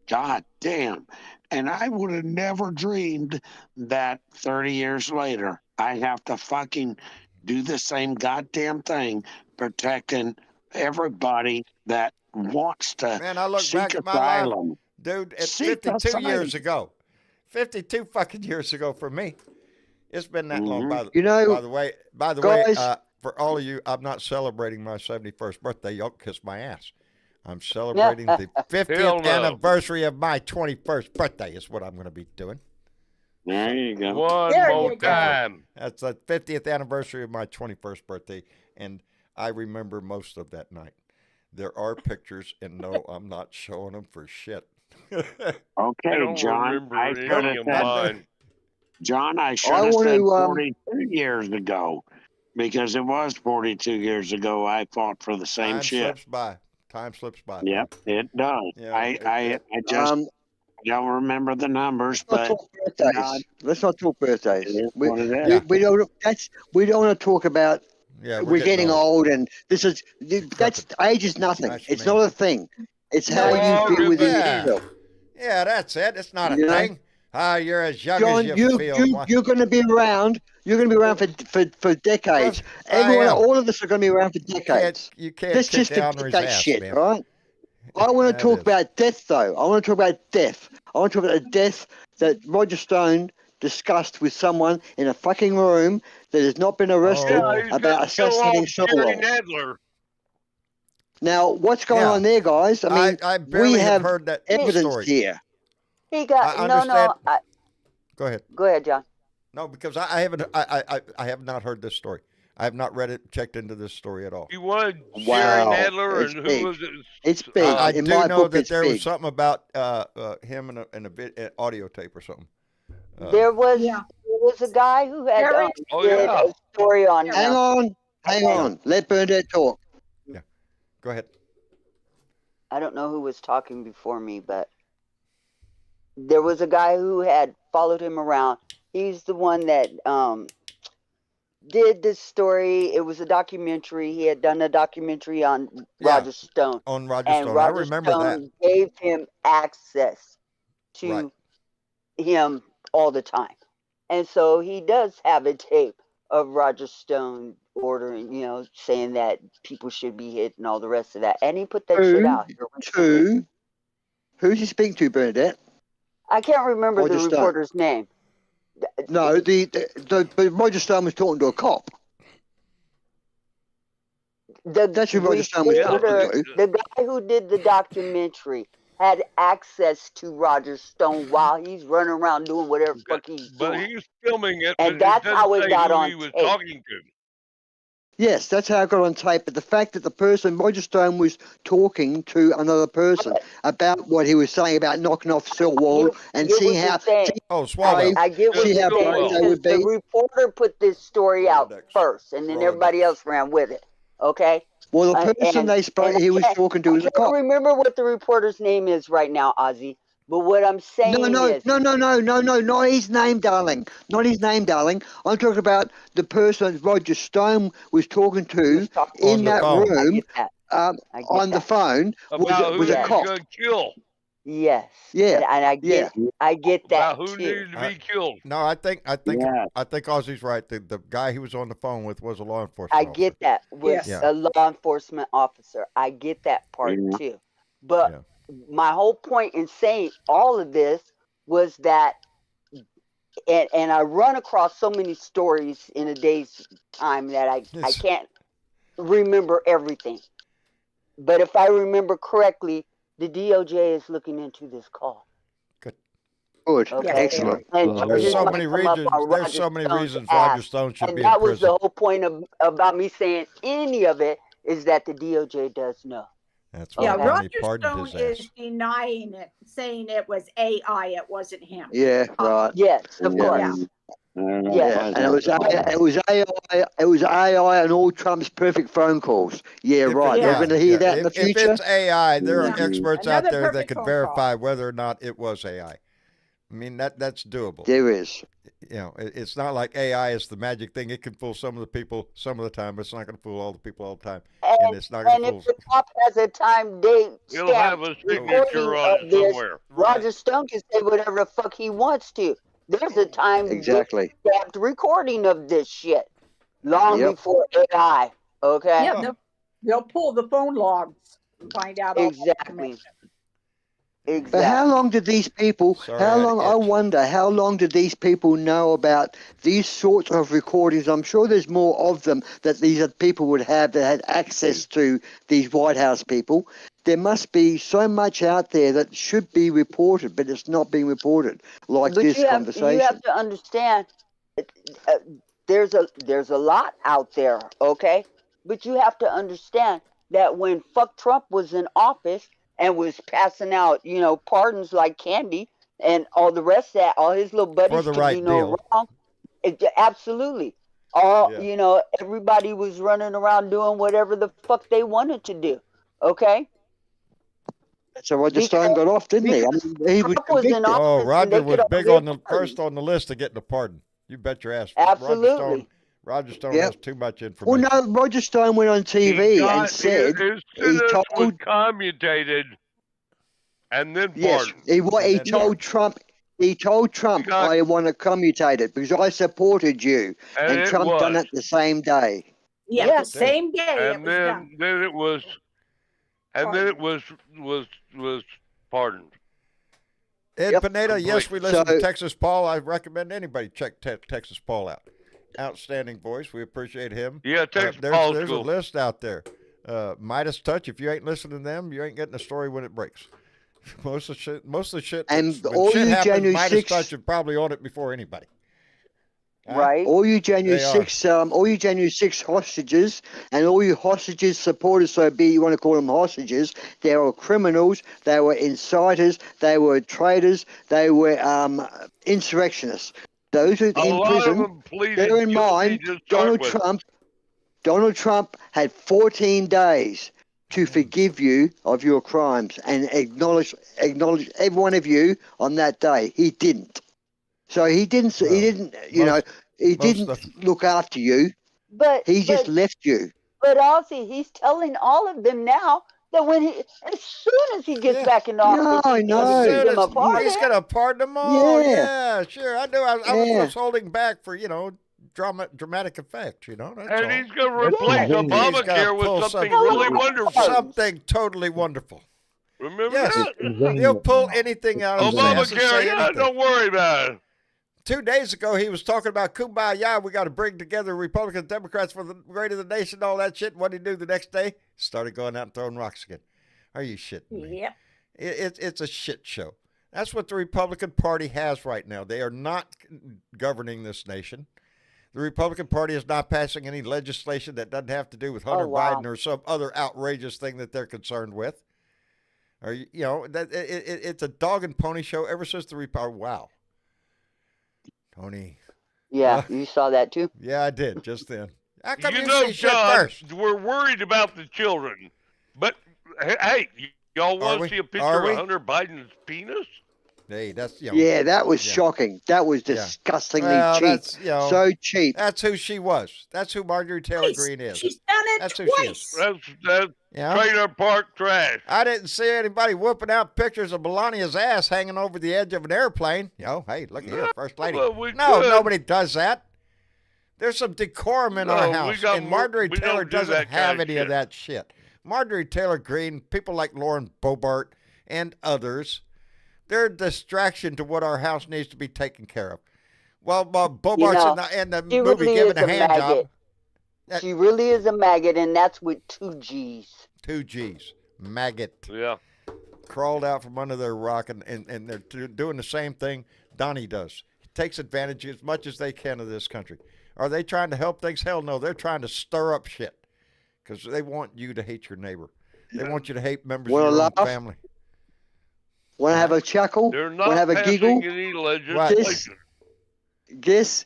God damn. And I would have never dreamed that 30 years later, I have to fucking do the same goddamn thing, protecting everybody that wants to Man, I look seek back at my life, asylum. dude. It's Seek 52 years asylum. ago. 52 fucking years ago for me. It's been that long. Mhm. You know, By the way, guys- for all of you, I'm not celebrating my 71st birthday. Y'all kiss my ass. I'm celebrating the 50th Hell no. anniversary of my 21st birthday. Is what I'm going to be doing. There you go. One There more you go. time. That's the 50th anniversary of my 21st birthday, and I remember most of that night. There are pictures, and no, I'm not showing them for shit. I Okay, don't John. remember I any should of have said, mine. John, I should I have want said to, 42 years ago, because it was 42 years ago I fought for the same Time shit. slips by. Time slips by. Yep, it does. Yeah, I just don't remember the numbers, let's not but talk birthdays. Let's not talk birthdays. it is We, what it we, is. we don't. We don't want to talk about. Yeah, We're getting old, and this is that's age is nothing. That's what It's I mean. not a thing. It's how No, you feel within yeah. yourself. Yeah, that's it. It's not a You know? thing. You're as young John, as you feel. you're going to be around. You're going to be around for decades. I Everyone, am. all of us are going to be around for decades. You can't Let's kick just down forget his that ass, shit, man. all right? I want to That talk is. about death, though. I want to talk about death. I want to talk about the death that Roger Stone discussed with someone in a fucking room that has not been arrested Oh. Yeah, he's about gonna kill assassinating off Jerry Stilwell. Nadler. Now, what's going Yeah. on there, guys? I mean, I barely we have have heard that evidence story. here. He got I no. understand. I, Go ahead. go ahead, John. No, because I haven't. I have not heard this story. I have not read it, checked into this story at all. He wanted Wow, Jerry Nadler, it's and big. who was it? It's big. I in do my know book, that it's there big. was something about him in an audio tape or something. There was Yeah. a guy who had Very- Oh, did yeah. a story on Hang him. on, hang Okay. on. Let Bernadette talk. Go ahead. I don't know who was talking before me, but there was a guy who had followed him around. He's the one that did this story. It was a documentary. He had done a documentary on Yeah, Roger Stone, on Roger and Stone. I Roger remember Stone gave him access to Right. him all the time. And so he does have a tape of Roger Stone ordering, saying that people should be hit and all the rest of that. And he put that shit out here recently. Who's he speaking to, Bernadette? I can't remember Roger the Stone. reporter's name. No, but Roger Stone was talking to a cop. That's who Roger Stone was talking reporter, to. the guy who did the documentary, had access to Roger Stone while he's running around doing whatever fuck he's But doing. he was filming it, And but that's it doesn't how it say got who on he was tape. talking to. Yes, that's how I got on tape. But the fact that the person, Roger Stone, was talking to another person about what he was saying about knocking off Silwall and get seeing what you're how, saying. Oh, Swalwell. I get what see you're how saying brave they because would the be. reporter put this story out Rolodex. first, and then Rolodex. everybody else ran with it. Okay. Well, the person And he was I talking to was a can't cop. remember what the reporter's name is right now, Ozzy. But what I'm saying No, is, not his name, darling. Not his name, darling. I'm talking about the person Roger Stone was talking to in On the that phone. I room get that. I get on the that. phone About was who a he was cop. going to kill. Yes. Yeah, And I get that About who too. needed to be killed. No, I think Yeah. Ozzy's right. The guy he was on the phone with was a law enforcement I officer. get that was Yes. Yeah. a law enforcement officer. I get that part Yeah. too. But Yeah. my whole point in saying all of this was that, and I run across so many stories in a day's time that I It's- can't remember everything. But if I remember correctly, the DOJ is looking into this call. Good. Okay. Excellent. And There's charges so might many come up reasons. on There's Roger so many Stone's reasons ass. Roger Stone should And be in that was prison. the whole point about me saying any of it is that the DOJ does know. That's Yeah, why Ronnie Roger pardoned Stone his ass. is denying it, saying it was AI, it wasn't him. Yeah, right. Yes, of Yeah. course. Yeah, Yes. and it was AI. It was AI and all Trump's perfect phone calls. Yeah, If right. it- You're Yeah. going to hear that in the If future. it's AI, there are Yeah. experts Another out there that perfect could phone verify whether or not it was AI. I mean, that's doable. There is. You know, it's not like AI is the magic thing. It can fool some of the people some of the time, but it's not going to fool all the people all the time. And it's not going And to if fool. the cop has a time date He'll have stamped a signature recording on of it this, somewhere. Roger Stone can say whatever the fuck he wants to. There's a time date Exactly. stamped recording of this shit long Yep. before AI. Okay. Yeah, they'll pull the phone logs and find out all the Exactly. information. But how Exactly. long did these people, Sorry, I had I itch. wonder, how long did these people know about these sorts of recordings? I'm sure there's more of them that these people would have that had access to these White House people. There must be so much out there that should be reported, but it's not being reported, like But this you conversation. have to understand, there's a lot out there, okay? But you have to understand that when fuck Trump was in office and was passing out, pardons like candy and all the rest of that, all his little buddies the could right do no deal. wrong. Absolutely. Yeah. Everybody was running around doing whatever the fuck they wanted to do, okay? So Roger Stone got off, didn't he? I because mean, he was Trump was in convicted. office Oh, and Roger they was could all big get on the pardoned. first on the list to getting a pardon. You bet your ass. Absolutely. Roger Stone Yep. has too much Well, information. no, Roger Stone went on TV and said his he sentence was told commutated and then yes, pardoned. he then told Trump. He told Trump, got- "I want to commute it because I supported you," And and it Trump done was. it the same day. Yeah, Yeah. the same day it And was done. then it was pardoned. Ed Yep, Pineda, yes, we completely. listen to So- Texas Paul. I recommend anybody check Texas Paul out. Outstanding voice. We appreciate him. Yeah, Texas there's Paul's there's cool. a list out there. Midas Touch. If you ain't listening to them, you ain't getting a story when it breaks. Most of the shit. And When all shit you happens, January Midas 6th Touch is probably on it before anybody. Right. All you January They are. 6, all you January 6 hostages and all you hostages supporters, so be you want to call them hostages, they were criminals, they were inciters, they were traitors, they were insurrectionists. Those who are A in lot of prison, them pleaded bear in guilty mind, to start with. Donald Trump had 14 days to forgive you of your crimes and acknowledge every one of you on that day. He didn't. So he didn't. Well, He didn't. You know, he most didn't of look after you. But He just left you. but Ozzy, he's telling all of them now that when he, as soon as he gets Yeah. back in Yeah, office, I he's going to know. give soon them a as he's pardon. gonna pardon them all. Yeah. Yeah, sure. I knew. I was Yeah. just holding back for dramatic effect. That's And all. he's going to That's replace convenient. He's gonna Obamacare with pull something some- really wonderful. Something totally wonderful. Remember Yes. It's that? convenient. He'll pull now. anything It's out of his convenient. ass and Obamacare, say yeah, anything. don't worry about it. 2 days ago, he was talking about kumbaya. We got to bring together Republicans and Democrats for the greater the nation, all that shit. What did he do the next day? Started going out and throwing rocks again. Are you shitting me? Yep. It's a shit show. That's what the Republican Party has right now. They are not governing this nation. The Republican Party is not passing any legislation that doesn't have to do with Hunter wow. Biden or some other outrageous thing that they're concerned with. Or it's a dog and pony show ever since the Republican. Wow, Tony. Yeah, you saw that too. Yeah, I did just then. How come you know, see shit John, first? we're worried about the children. But, hey, y'all want we? to see a picture Are we? of Hunter Biden's penis? Hey, that's Yeah, that was Yeah. shocking. That was Yeah. disgustingly Well, cheap. that's So cheap. That's who she was. That's who Marjorie Taylor Twice. Greene is. She's done it That's who she twice. is. That's Yeah. trailer park trash. I didn't see anybody whooping out pictures of Melania's ass hanging over the edge of an airplane. Hey, look here, First Lady. Well, we No, could. nobody does that. There's some decorum in our No, we house, got and more- Marjorie we Taylor don't do doesn't that kind have of any of shit. that shit. Marjorie Taylor Greene, people like Lauren Boebert and others, they're a distraction to what our house needs to be taken care of. Well, Boebert's in the she movie really giving is a a hand maggot. job. She really is a maggot, and that's with 2 G's. 2 G's. Maggot. Yeah. Crawled out from under their rock, and they're doing the same thing Donnie does. He takes advantage as much as they can of this country. Are they trying to help things? Hell no. They're trying to stir up shit because they want you to hate your neighbor. They want you to hate members Wanna of your own laugh? family. Want to have a chuckle? They're Want not to have a passing giggle? any legislation. Guess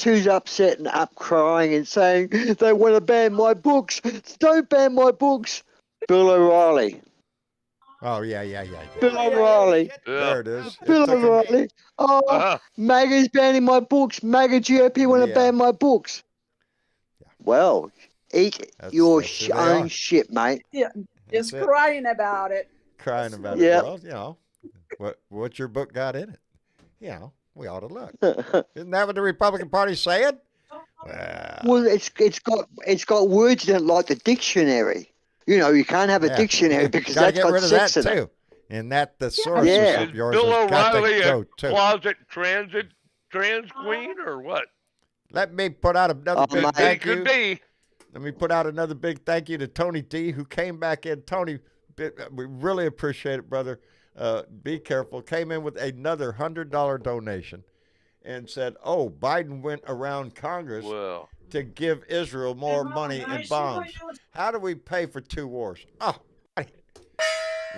who's upset and up crying and saying they want to ban my books? Don't ban my books. Bill O'Reilly. Oh, yeah. Bill O'Reilly. Yeah. There it is. It Bill took him- O'Reilly. Oh, Uh-huh. MAGA's banning my books. MAGA GOP want to Yeah. ban my books. Well, eat That's your who they own are. shit, mate. Just That's it. crying about it. Crying about Yeah. it. Well, what your book got in it? We ought to look. Isn't that what the Republican Party's saying? Well, Well, it's got words in it like the dictionary. You can't have a yeah. dictionary because Gotta that's get got rid of that sex in it. too. And that thesaurus Yeah. of Is yours Bill has got to O'Reilly go a too. closet trans queen or what? Let me put out another big mate. It thank you. could be. Let me put out another big thank you to Tony D, who came back in. Tony, we really appreciate it, brother. Be careful. Came in with another $100 donation and said, "Oh, Biden went around Congress Well, to give Israel more money and bombs. How do we pay for 2 wars?" Oh,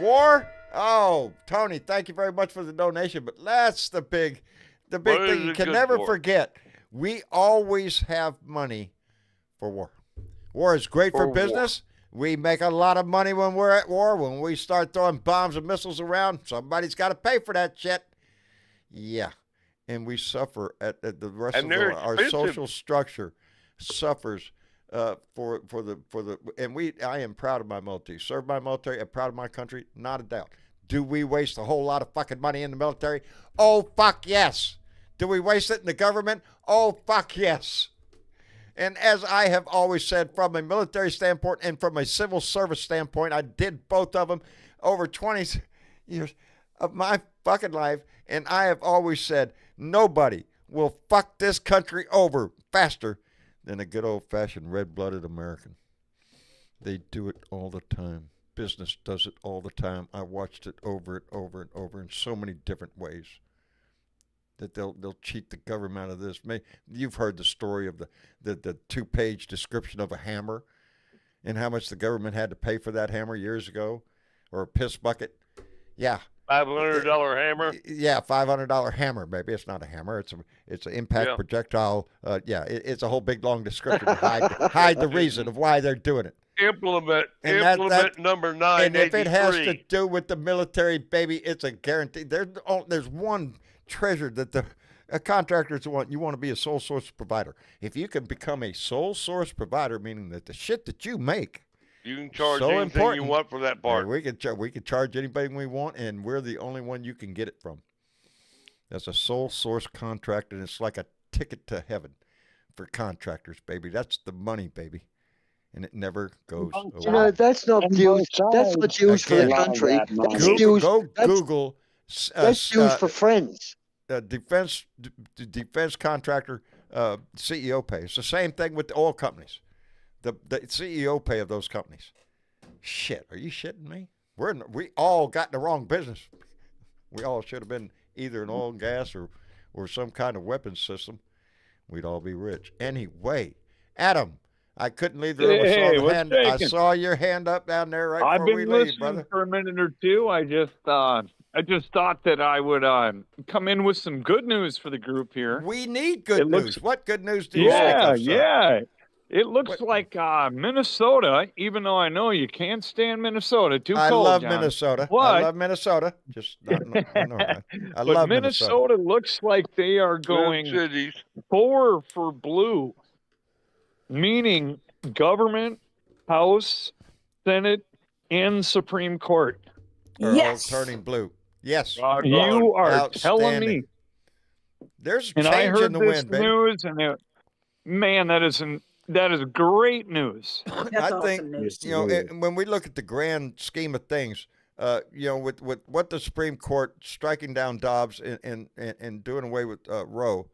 war? Oh, Tony, thank you very much for the donation. But that's the big What thing is you it can good never for? forget. We always have money for war. War is great for For war. business. We make a lot of money when we're at war. When we start throwing bombs and missiles around, somebody's got to pay for that shit. Yeah. And we suffer at the rest And of they're our expensive. social structure suffers for the I am proud of my military. Served my military. I'm proud of my country. Not a doubt. Do we waste a whole lot of fucking money in the military? Oh, fuck yes. Do we waste it in the government? Oh, fuck yes. And as I have always said, from a military standpoint and from a civil service standpoint, I did both of them over 20 years of my fucking life. And I have always said, nobody will fuck this country over faster than a good old-fashioned red-blooded American. They do it all the time. Business does it all the time. I watched it over and over and over in so many different ways. that they'll cheat the government out of this. You've heard the story of the 2-page description of a hammer and how much the government had to pay for that hammer years ago, or a piss bucket. Yeah. $500 hammer. Yeah, $500 hammer, baby. It's not a hammer. It's an impact projectile. It's a whole big long description to hide the reason of why they're doing it. Implement number 983. And if it has to do with the military, baby, it's a guarantee. There's one treasure that the contractors want. You want to be a sole source provider. If you can become a sole source provider, meaning that the shit that you make, you can charge so anything important. you want for that part. We can charge anybody we want, and we're the only one you can get it from. That's a sole source contract, and it's like a ticket to heaven for contractors, baby. That's the money, baby. And it never goes away. You know, that's not deals. That's not deals for the country. That's deals. Google. That's deals for friends. Defense contractor CEO pay. It's the same thing with the oil companies. The CEO pay of those companies. Shit, are you shitting me? We all got in the wrong business. We all should have been either in oil and gas or some kind of weapons system. We'd all be rich. Anyway, Adam. I couldn't leave the room. I saw your hand up down there right before we leave, brother. I've been listening for a minute or two. I just thought that I would come in with some good news for the group here. We need good news. What good news do you have? Yeah. It looks like Minnesota, even though I know you can't stand Minnesota. Too cold, I love John. Minnesota. But, I love Minnesota. I love Minnesota looks like they are going 4 for blue. Meaning government, House, Senate, and Supreme Court. Are all turning blue. Yes. You are telling me. There's change in the wind, baby. News, and man, that is great news. I think when we look at the grand scheme of things, with what the Supreme Court striking down Dobbs and doing away with Roe.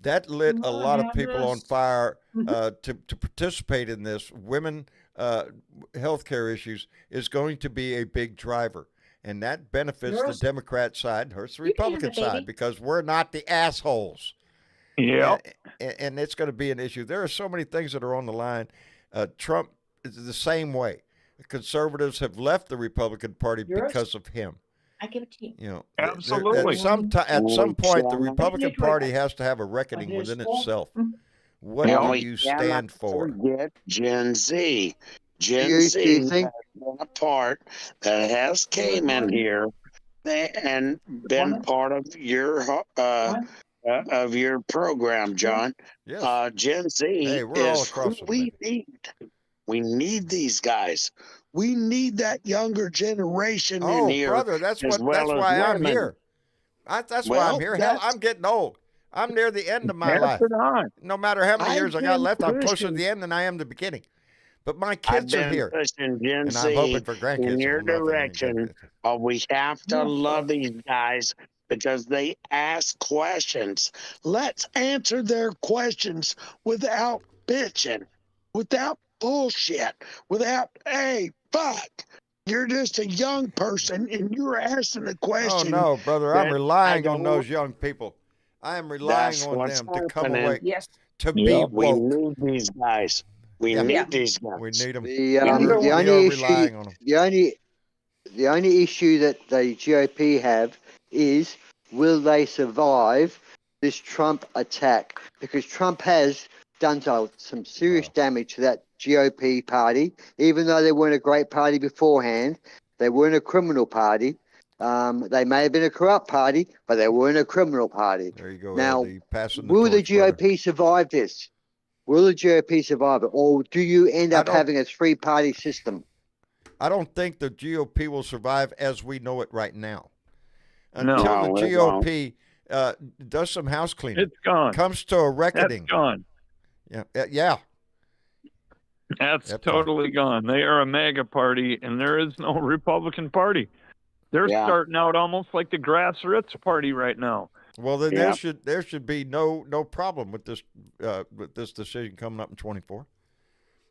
That lit a lot of people on fire to participate in this. Women healthcare issues is going to be a big driver, and that benefits the Democrat side, hurts the Republican side, because we're not the assholes. Yeah, and it's going to be an issue. There are so many things that are on the line. Trump is the same way. Conservatives have left the Republican Party because of him. I give it to you. Absolutely. At some point, the Republican Party has to have a reckoning within itself. What do you stand for? Gen Z. Gen Z has been a part that has came in here and been part of your program, John. Yes. Gen Z is who we need. We need these guys. We need that younger generation in here. Oh, brother, that's why I'm here. That's why I'm here. Hell, I'm getting old. I'm near the end of my life. No matter how many years I got left, I'm closer to the end than I am the beginning. But my kids are here. Gen and Z I'm hoping for grandkids. in your direction. We have to love these guys because they ask questions. Let's answer their questions without bitching, without bullshit, without, hey, fuck, you're just a young person and you're asking a question. Oh, no, brother, I'm relying on those young people. I am relying on them to come away, to be woke. We need these guys. We need these guys. We need them. The only issue that the GOP have is, will they survive this Trump attack? Because Trump has done some serious damage to that GOP party. Even though they weren't a great party beforehand, they weren't a criminal party. They may have been a corrupt party, but they weren't a criminal party. There you go. Now, will the GOP survive this? Will the GOP survive it? Or do you end up having a three-party system? I don't think the GOP will survive as we know it right now. Until the GOP does some house cleaning. It's gone. Comes to a reckoning. It's gone. Yeah. That's totally gone. They are a MAGA party, and there is no Republican Party. They're starting out almost like the grassroots party right now. Well, then there should be no problem with this decision coming up in 24.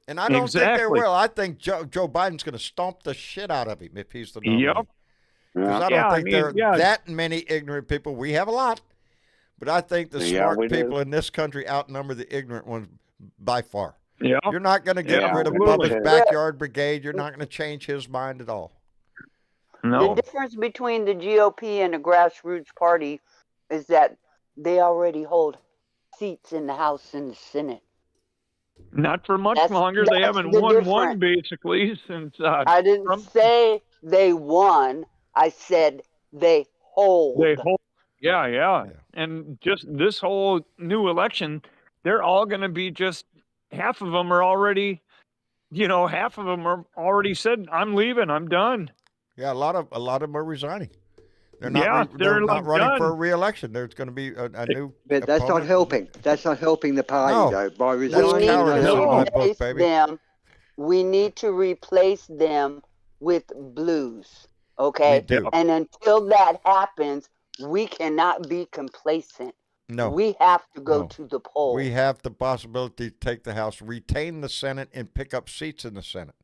And I don't think there will. I think Joe Biden's going to stomp the shit out of him if he's the nominee. Yep. Because I don't think there are that many ignorant people. We have a lot, But I think the Yeah, smart we do. people in this country outnumber the ignorant ones by far. Yeah. You're not going to get Yeah, rid of absolutely. Bubba's backyard brigade. You're not going to change his mind at all. No. The difference between the GOP and the grassroots party is that they already hold seats in the House and the Senate. Not for much That's- longer. They that's haven't the won one difference. basically since I didn't Trump. say they won. I said they hold. They hold. Yeah. Yeah. And just this whole new election, they're all going to be just half of them are already, half of them are already said, "I'm leaving. I'm done." Yeah, a lot of them are resigning. They're not. Yeah, they're they're not like running for a done. re-election. There's going to be a new. But that's not opponent. helping. That's not helping the party, No, though. By We resigning, need you're not cowardice in to my helping. book, replace baby. them. We need to replace them with blues. We Okay? do. And until that happens, we cannot be complacent. No. We have to go No. to the polls. We have the possibility to take the House, retain the Senate, and pick up seats in the Senate.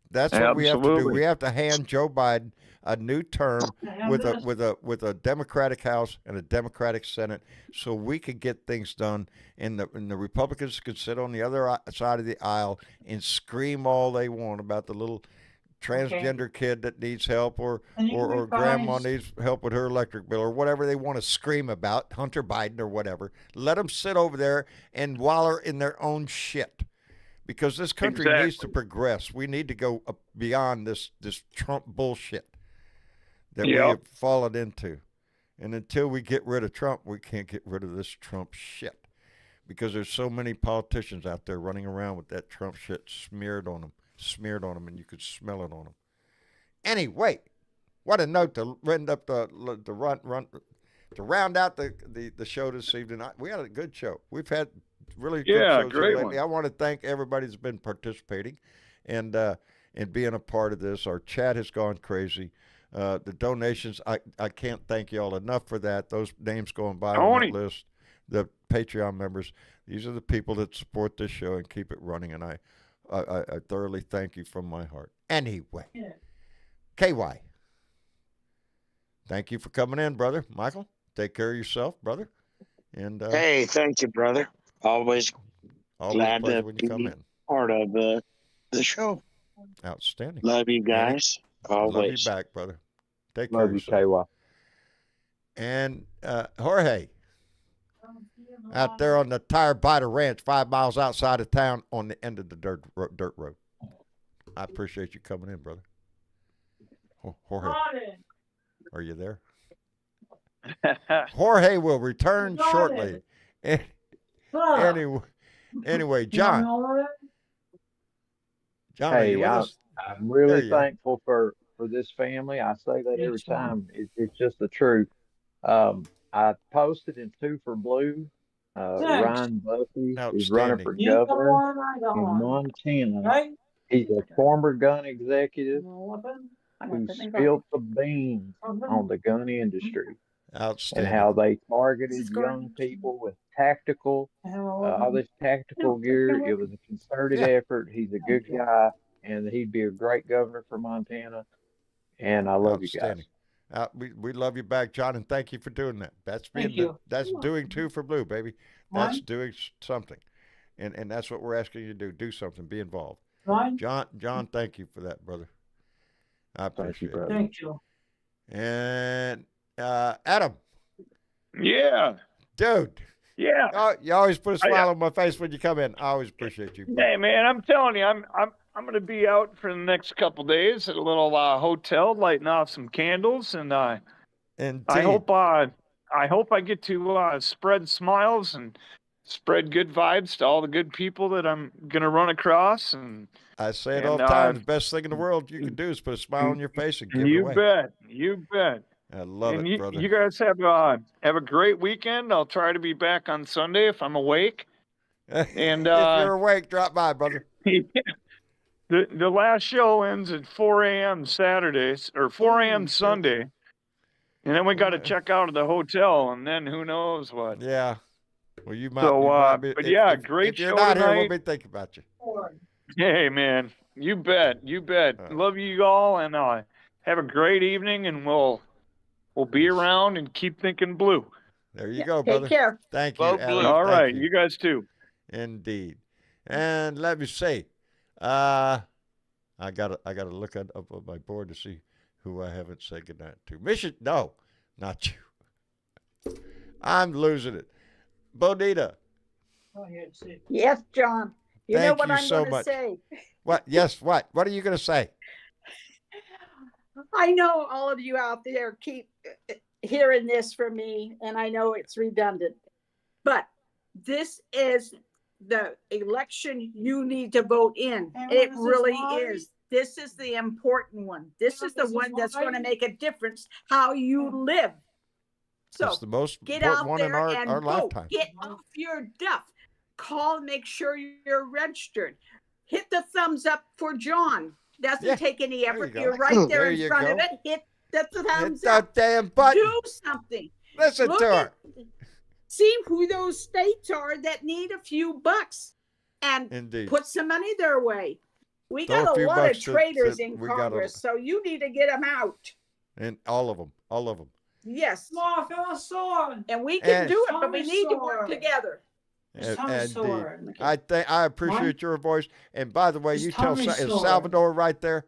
That's what we have to do. Absolutely. We have to hand Joe Biden a new term with a Democratic House and a Democratic Senate, so we could get things done, and the Republicans could sit on the other side of the aisle and scream all they want about the little transgender kid that needs help, or grandma needs help with her electric bill, or whatever they want to scream about, Hunter Biden or whatever. Let them sit over there and waller in their own shit. Because this country needs to progress. We need to go beyond this Trump bullshit that we have fallen into. And until we get rid of Trump, we can't get rid of this Trump shit. Because there's so many politicians out there running around with that Trump shit smeared on them, and you could smell it on them. Anyway, what a note to end up to round out the show this evening. We had a good show. We've had really good shows great lately. one. I want to thank everybody that's been participating and being a part of this. Our chat has gone crazy. The donations, I can't thank you all enough for that. Those names going by on that list, the Patreon members, these are the people that support this show and keep it running, and I thoroughly thank you from my heart. Anyway, KY, thank you for coming in, brother. Michael, take care of yourself, brother. And hey, thank you, brother. Always glad pleasure to when be you come in. part of the show. Outstanding. Love you guys. Always. Love you back, brother. Take care Love of you, yourself. KY. And Jorge, out there on the Tire Biter Ranch, 5 miles outside of town on the end of the dirt road. I appreciate you coming in, brother. Jorge, are you there? Jorge will return shortly. Anyway, John. John, are you Hey, with us? I'm really There you are. thankful for this family. I say that every time. It's just the truth. I posted in Two for Blue. Ryan Buffy is running for governor in Montana. He's a former gun executive who spilled the beans on the gun industry and Outstanding. how they targeted young people with all this tactical gear. It was a concerted effort. He's a good guy, and he'd be a great governor for Montana. And I love you guys. We love you back, John, and thank you for doing that. That's doing Two for Blue, baby. That's doing something, and that's what we're asking you to do. Do something. Be involved. John, thank you for that, brother. I appreciate it. Thank you. And Adam. Yeah. Dude. Yeah. You always put a smile on my face when you come in. I always appreciate you. Hey, man, I'm telling you, I'm going to be out for the next couple days at a little hotel, lighting off some candles, and I hope I get to spread smiles and spread good vibes to all the good people that I'm going to run across. And I say it all the time. The best thing in the world you can do is put a smile on your face and give it away. You bet. I love it, brother. You guys have a great weekend. I'll try to be back on Sunday if I'm awake. And if you're awake, drop by, brother. The last show ends at 4 a.m. Saturdays or 4 a.m. Sunday, and then we got to check out of the hotel, and then who knows what. Yeah. Well, you might. So, you might be, but if, yeah, if, great if you're show not tonight. here, we'll be thinking about you. Hey, man, you bet. Love you all, and have a great evening, and we'll be around and keep thinking blue. There you Yeah, go, take brother. care. Thank you, Vote Adam. blue. All Thank right, you. you guys too. Indeed. And let me see. I gotta look up on my board to see who I haven't said goodnight to. Mission? No, not you. I'm losing it. Bonita. Oh, yeah, see. Yes, John. You know Thank what you I'm so going to much. say. What? Yes. What? What are you gonna say? I know all of you out there keep hearing this from me, and I know it's redundant, but this is the election you need to vote in. And It what is this, really Molly? is. This is the important one. This is the This is one that's going to Molly? make a difference how you live. So It's the most get important out one in there and our vote. lifetime. Get off your duff. Call, make sure you're registered. Hit the thumbs up for John. Doesn't Yeah, take any there you effort. go. You're right there There in you front of go. it. Hit the Hit thumbs that up. damn button. Do something. Listen Look to at, her. see who those states are that need a few bucks and Indeed. put some money their way. We Throw got a a few lot of bucks to- traitors to- in we got a- Congress, so you need to get them out. And all of them. All of them. Yes. Come on, feel a sword. And we can And- do it, but we Thomas need to work sword. together. It's And, Thomas indeed. sword. I appreciate your voice. And by the way, It's you tell Tommy's is sword. Salvador right there?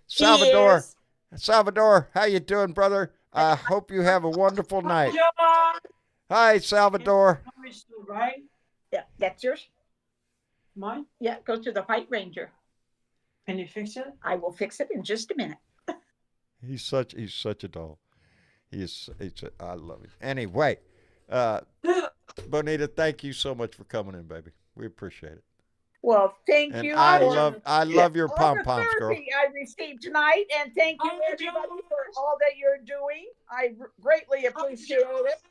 He Salvador. is. Salvador, how you doing, brother? I hope you have a wonderful night. John. Hi, Salvador. Tommy's sword, right? Yeah, that's yours. Mine? Yeah, go to the White Ranger. Can you fix it? I will fix it in just a minute. He's such a doll. I love him. Anyway, Bonita, thank you so much for coming in, baby. We appreciate it. Well, thank And you. I for love your all pom the poms, girl. therapy I received tonight, and thank you everybody for all that you're doing. I greatly appreciate it.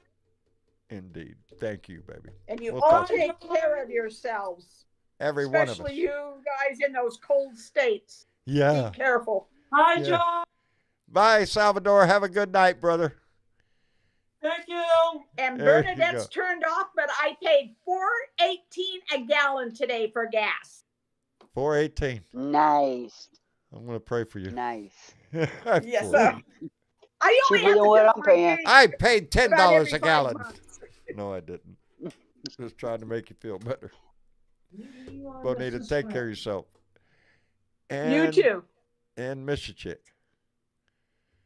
Indeed. Thank you, baby. And you We'll all talk- take care of yourselves, Every one of us. especially you guys in those cold states. Yeah. Be careful. Hi, Yeah. John. Bye, Salvador. Have a good night, brother. Thank you. And There you Bernadette's go. turned off, but I paid $4.18 a gallon today for gas. 418. Nice. I'm going to pray for you. Nice. Yes, sir. I only Cheaper have than to what fill I'm my paying. tank I paid $10 about every a 5 gallon. months. No, I didn't. Just trying to make you feel better. You are Bonita, Mrs. take care of Swear. yourself. You And, too. And miss your chick.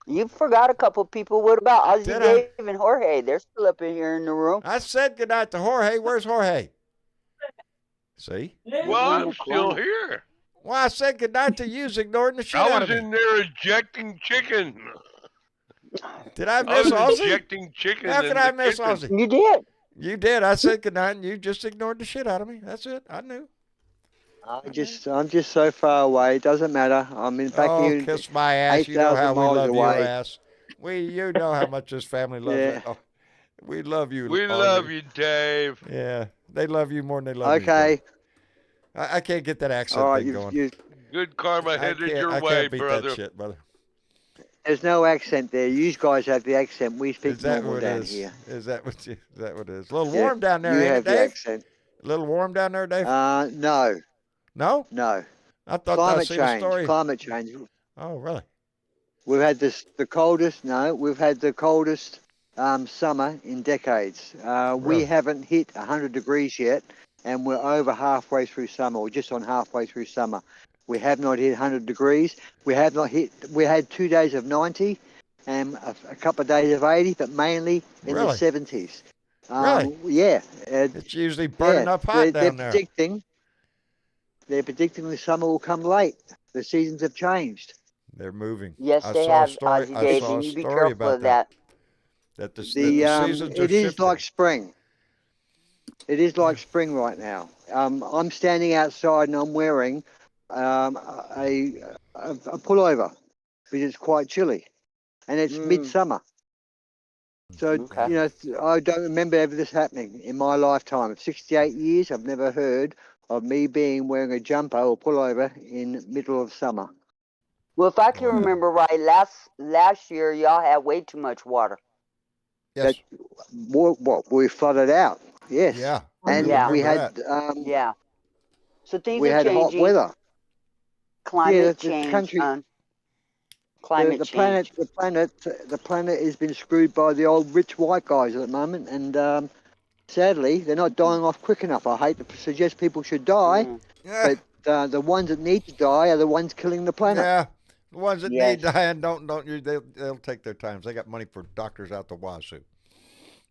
You forgot a couple people. What about Ozzy, Did I? Dave, and Jorge? They're still up in here in the room. I said goodnight to Jorge. Where's Jorge? See? Yeah. Well, in the I'm still corner. here. Well, I said goodnight to you, ignoring the shit I out was of me. in there ejecting chicken. Did I I miss was Ozzy? ejecting chicken. How in could the I miss kitchen. Ozzy? You did. You did. I said goodnight, and you just ignored the shit out of me. That's it. I knew. I'm just so far away. It doesn't matter. I'm in fact Oh, even kiss my ass. You know 8,000 how we miles love away. your ass. You know how much this family loves Yeah. it. Oh, we love you. We Ozzy. love you, Dave. Yeah, they love you more than they love me. Okay. brother. I can't get that accent All right. thing going. Good karma I headed can't, your I way, can't beat brother. that shit, brother. there's no accent there. You guys have the accent. We Is speak that normal what it down is? here. Is that what you? Is that what it is? A little Yeah, warm down there, you ain't have it, the Dave? accent. A little warm down there, Dave? No, No? no. I thought I Climate seen a change. story. Climate change. Oh, really? We've had the coldest. No, we've had the coldest summer in decades. Really? We haven't hit 100 degrees yet, and we're over halfway through summer. We're just on halfway through summer. We have not hit 100 degrees. We have not hit. We had 2 days of 90, and a couple of days of 80, but mainly in Really? the 70s. Really? Yeah. It's usually burning up hot they're down there. They're predicting the summer will come late. The seasons have changed. They're moving. Yes, I they saw a have, story. Ozzy, I Dave, saw a and you be story careful about of that. That the The seasons are it is shifting. like spring. It is like spring right now. I'm standing outside and I'm wearing a pullover because it's quite chilly, and it's midsummer. So Okay. you know, I don't remember ever this happening in my lifetime of 68 years. I've never heard of me wearing a jumper or pullover in middle of summer. Well, if I can Wow. remember right, last year y'all had way too much water. Yes. What we flooded out. Yes. Yeah. And Yeah. we remember had Yeah. So things we are had hot changing. weather. Climate the change, country- son. climate the change. the planet has been screwed by the old rich white guys at the moment, and sadly, they're not dying off quick enough. I hate to suggest people should die, Mm, Yeah, but the ones that need to die are the ones killing the planet. yeah. The ones that yes. need dying don't you? They'll take their times. They got money for doctors out the wazoo.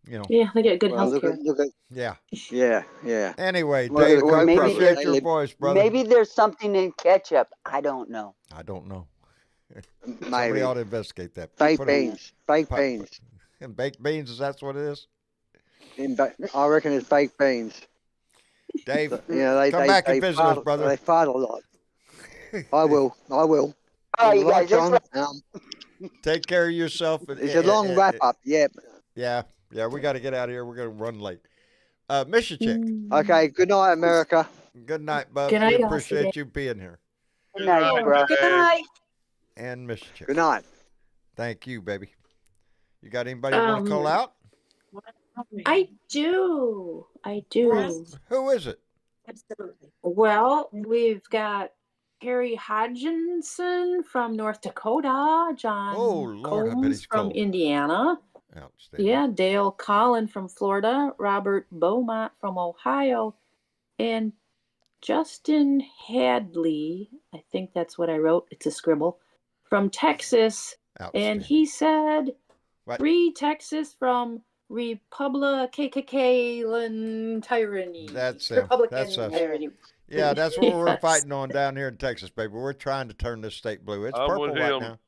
You know. Yeah, they get good Well, health care. look at, Yeah. yeah. Anyway, Well, Dave, well, I Maybe brother, appreciate there's your they voice, brother. maybe there's something in ketchup. I don't know. I don't know. Somebody maybe ought to investigate that. baked Put a, beans, baked put, beans. and baked beans, is that what it is? I reckon it's baked beans. Dave, You know, come back and visit us, fart, brother. they fart a lot. I will. All right, you Right, guys. Let's John. Take care of yourself. It's a long wrap up. Yeah. Yeah, we got to get out of here. We're going to run late. Mission Chick, Okay. Good night, America. good night, bub. Good night, We y'all. appreciate you being here. Good night, bro. Good night. And Mission Chick, Good night. thank you, baby. You got anybody you want to call out? I do. Who is it? Absolutely. Well, we've got Harry Hodginson from North Dakota, John Oh, Lord, I bet Combs he's from cold. Indiana. Outstanding. Yeah, Dale Collin from Florida, Robert Beaumont from Ohio, and Justin Hadley, I think that's what I wrote, it's a scribble, from Texas. And Outstanding. he said, What? Free Texas from Republican tyranny. That's him. Republican That's us. tyranny. Yeah, that's what we're Yes. fighting on down here in Texas, baby. We're trying to turn this state blue. It's I'm purple with right him.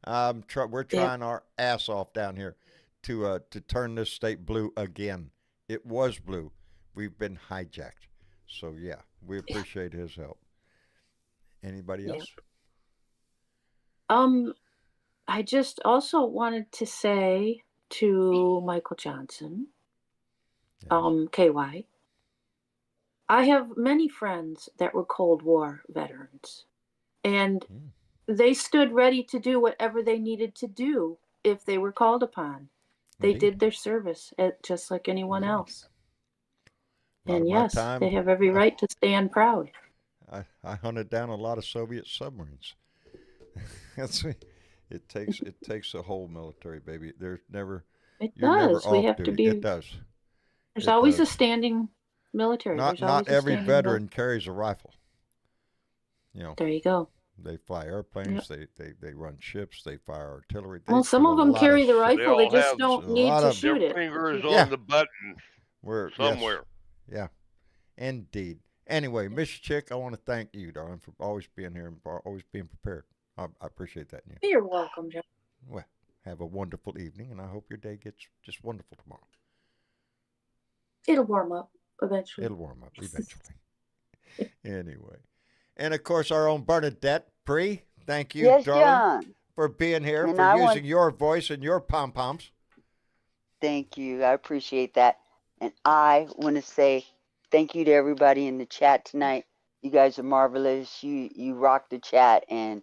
now. We're Yeah. trying our ass off down here to turn this state blue again. It was blue. We've been hijacked. So yeah, we appreciate his help. Anybody Yeah. else? I just also wanted to say to Michael Johnson, KY, I have many friends that were Cold War veterans, and they stood ready to do whatever they needed to do if they were called upon. They Indeed. did their service just like anyone else. A lot And of my yes, time, they have every right to stand proud. I hunted down a lot of Soviet submarines. It takes a whole military, baby. There's never It you're never does. We off have to duty. be. It does. There's It always does. a standing military. Not There's always a every standing veteran carries a rifle. You know, There you go. they fly airplanes. They run ships. They fire artillery. Well, some do of a them lot carry the shit. rifle. They all just have don't a need lot to of shoot Their it. fingers Yeah. on the button We're somewhere. Yes, yeah, indeed. Anyway, Miss Chick, I want to thank you, darling, for always being here and for always being prepared. I appreciate that in you. You're welcome, John. Well, have a wonderful evening, and I hope your day gets just wonderful tomorrow. It'll warm up eventually. It'll warm up eventually. Anyway, and of course, our own Bernadette Bree. Thank you, Yes, darling, John. for being here, And for I using want- your voice and your pom poms. Thank you. I appreciate that. And I want to say thank you to everybody in the chat tonight. You guys are marvelous. You rock the chat, and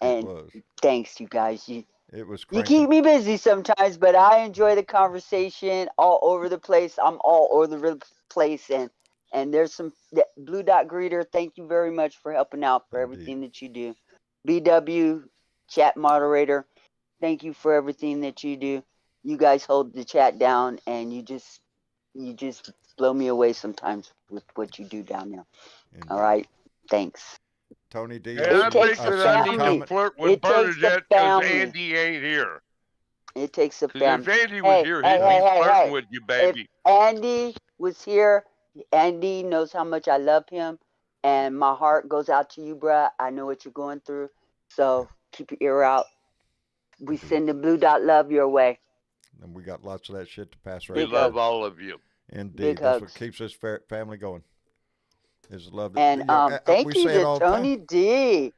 It was. thanks, you guys. It was. You Cranking. keep me busy sometimes, but I enjoy the conversation all over the place. I'm all over the place, and there's some Blue Dot Greeter. Thank you very much for helping out for Indeed. everything that you do. BW chat moderator, thank you for everything that you do. You guys hold the chat down, and you just blow me away sometimes with what you do down there. Indeed. All right, thanks. Tony D. And I It takes think a that I need family. to flirt with It takes a Bernadette because family. Andy ain't here. It takes a Because family. if Andy was here, he'd be flirting with you, baby. If Andy was here, Andy knows how much I love him, and my heart goes out to you, bruh. I know what you're going through, so keep your ear out. We send the Blue Dot love your way. And we got lots of that shit to pass We right love now. all of you. Indeed, Big that's hugs. what keeps this family going. Is love. And thank we you say it to all the time. Tony D.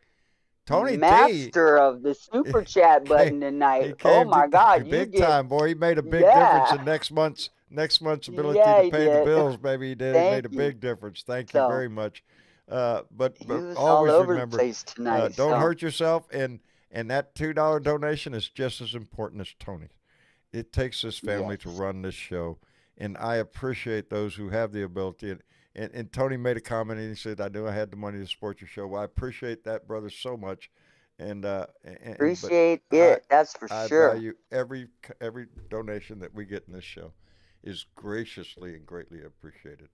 Tony D. Master of the super chat button He tonight. came Oh my God, big you get time, boy. He made a big Yeah. difference in next month's ability Yeah, to he pay the did. bills, baby. He did. He Thank made a you. big difference. Thank you So, very much. But he was all always over remember, the place tonight. don't so. hurt yourself, and that $2 donation is just as important as Tony's. It takes this family to Yes. run this show, and I appreciate those who have the ability. And Tony made a comment, and he said, "I knew I had the money to support your show." Well, I appreciate that, brother, so much. But Appreciate it. That's for I sure. value every donation that we get in this show is graciously and greatly appreciated.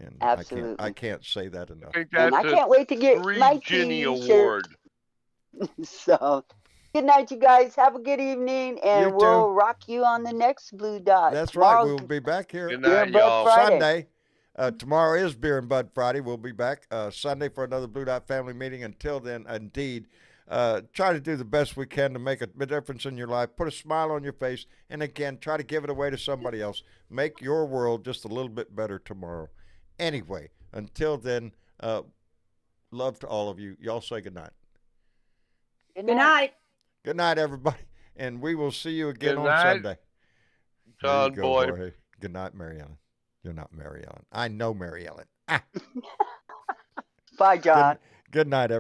And I Absolutely. can't say that enough. I think And I that's a can't wait to get my 3 Ginny T-shirt. award. So, good night, you guys. Have a good evening, and You we'll too. rock you on the next Blue Dot. That's right. Tomorrow's We'll be back here Good Beer night, and Bud y'all. Friday. Sunday. Tomorrow is Beer and Bud Friday. We'll be back Sunday for another Blue Dot family meeting. Until then, indeed, try to do the best we can to make a difference in your life. Put a smile on your face. And again, try to give it away to somebody else. Make your world just a little bit better tomorrow. Anyway, until then, love to all of you. Y'all say good night. Good night. Good night, everybody. And we will see you again Good on night, Sunday. There you John go, Boy. Jorge. Good night, Mary Ellen. You're not Mary Ellen. I know Mary Ellen. Ah. Bye, John. Good night, everybody.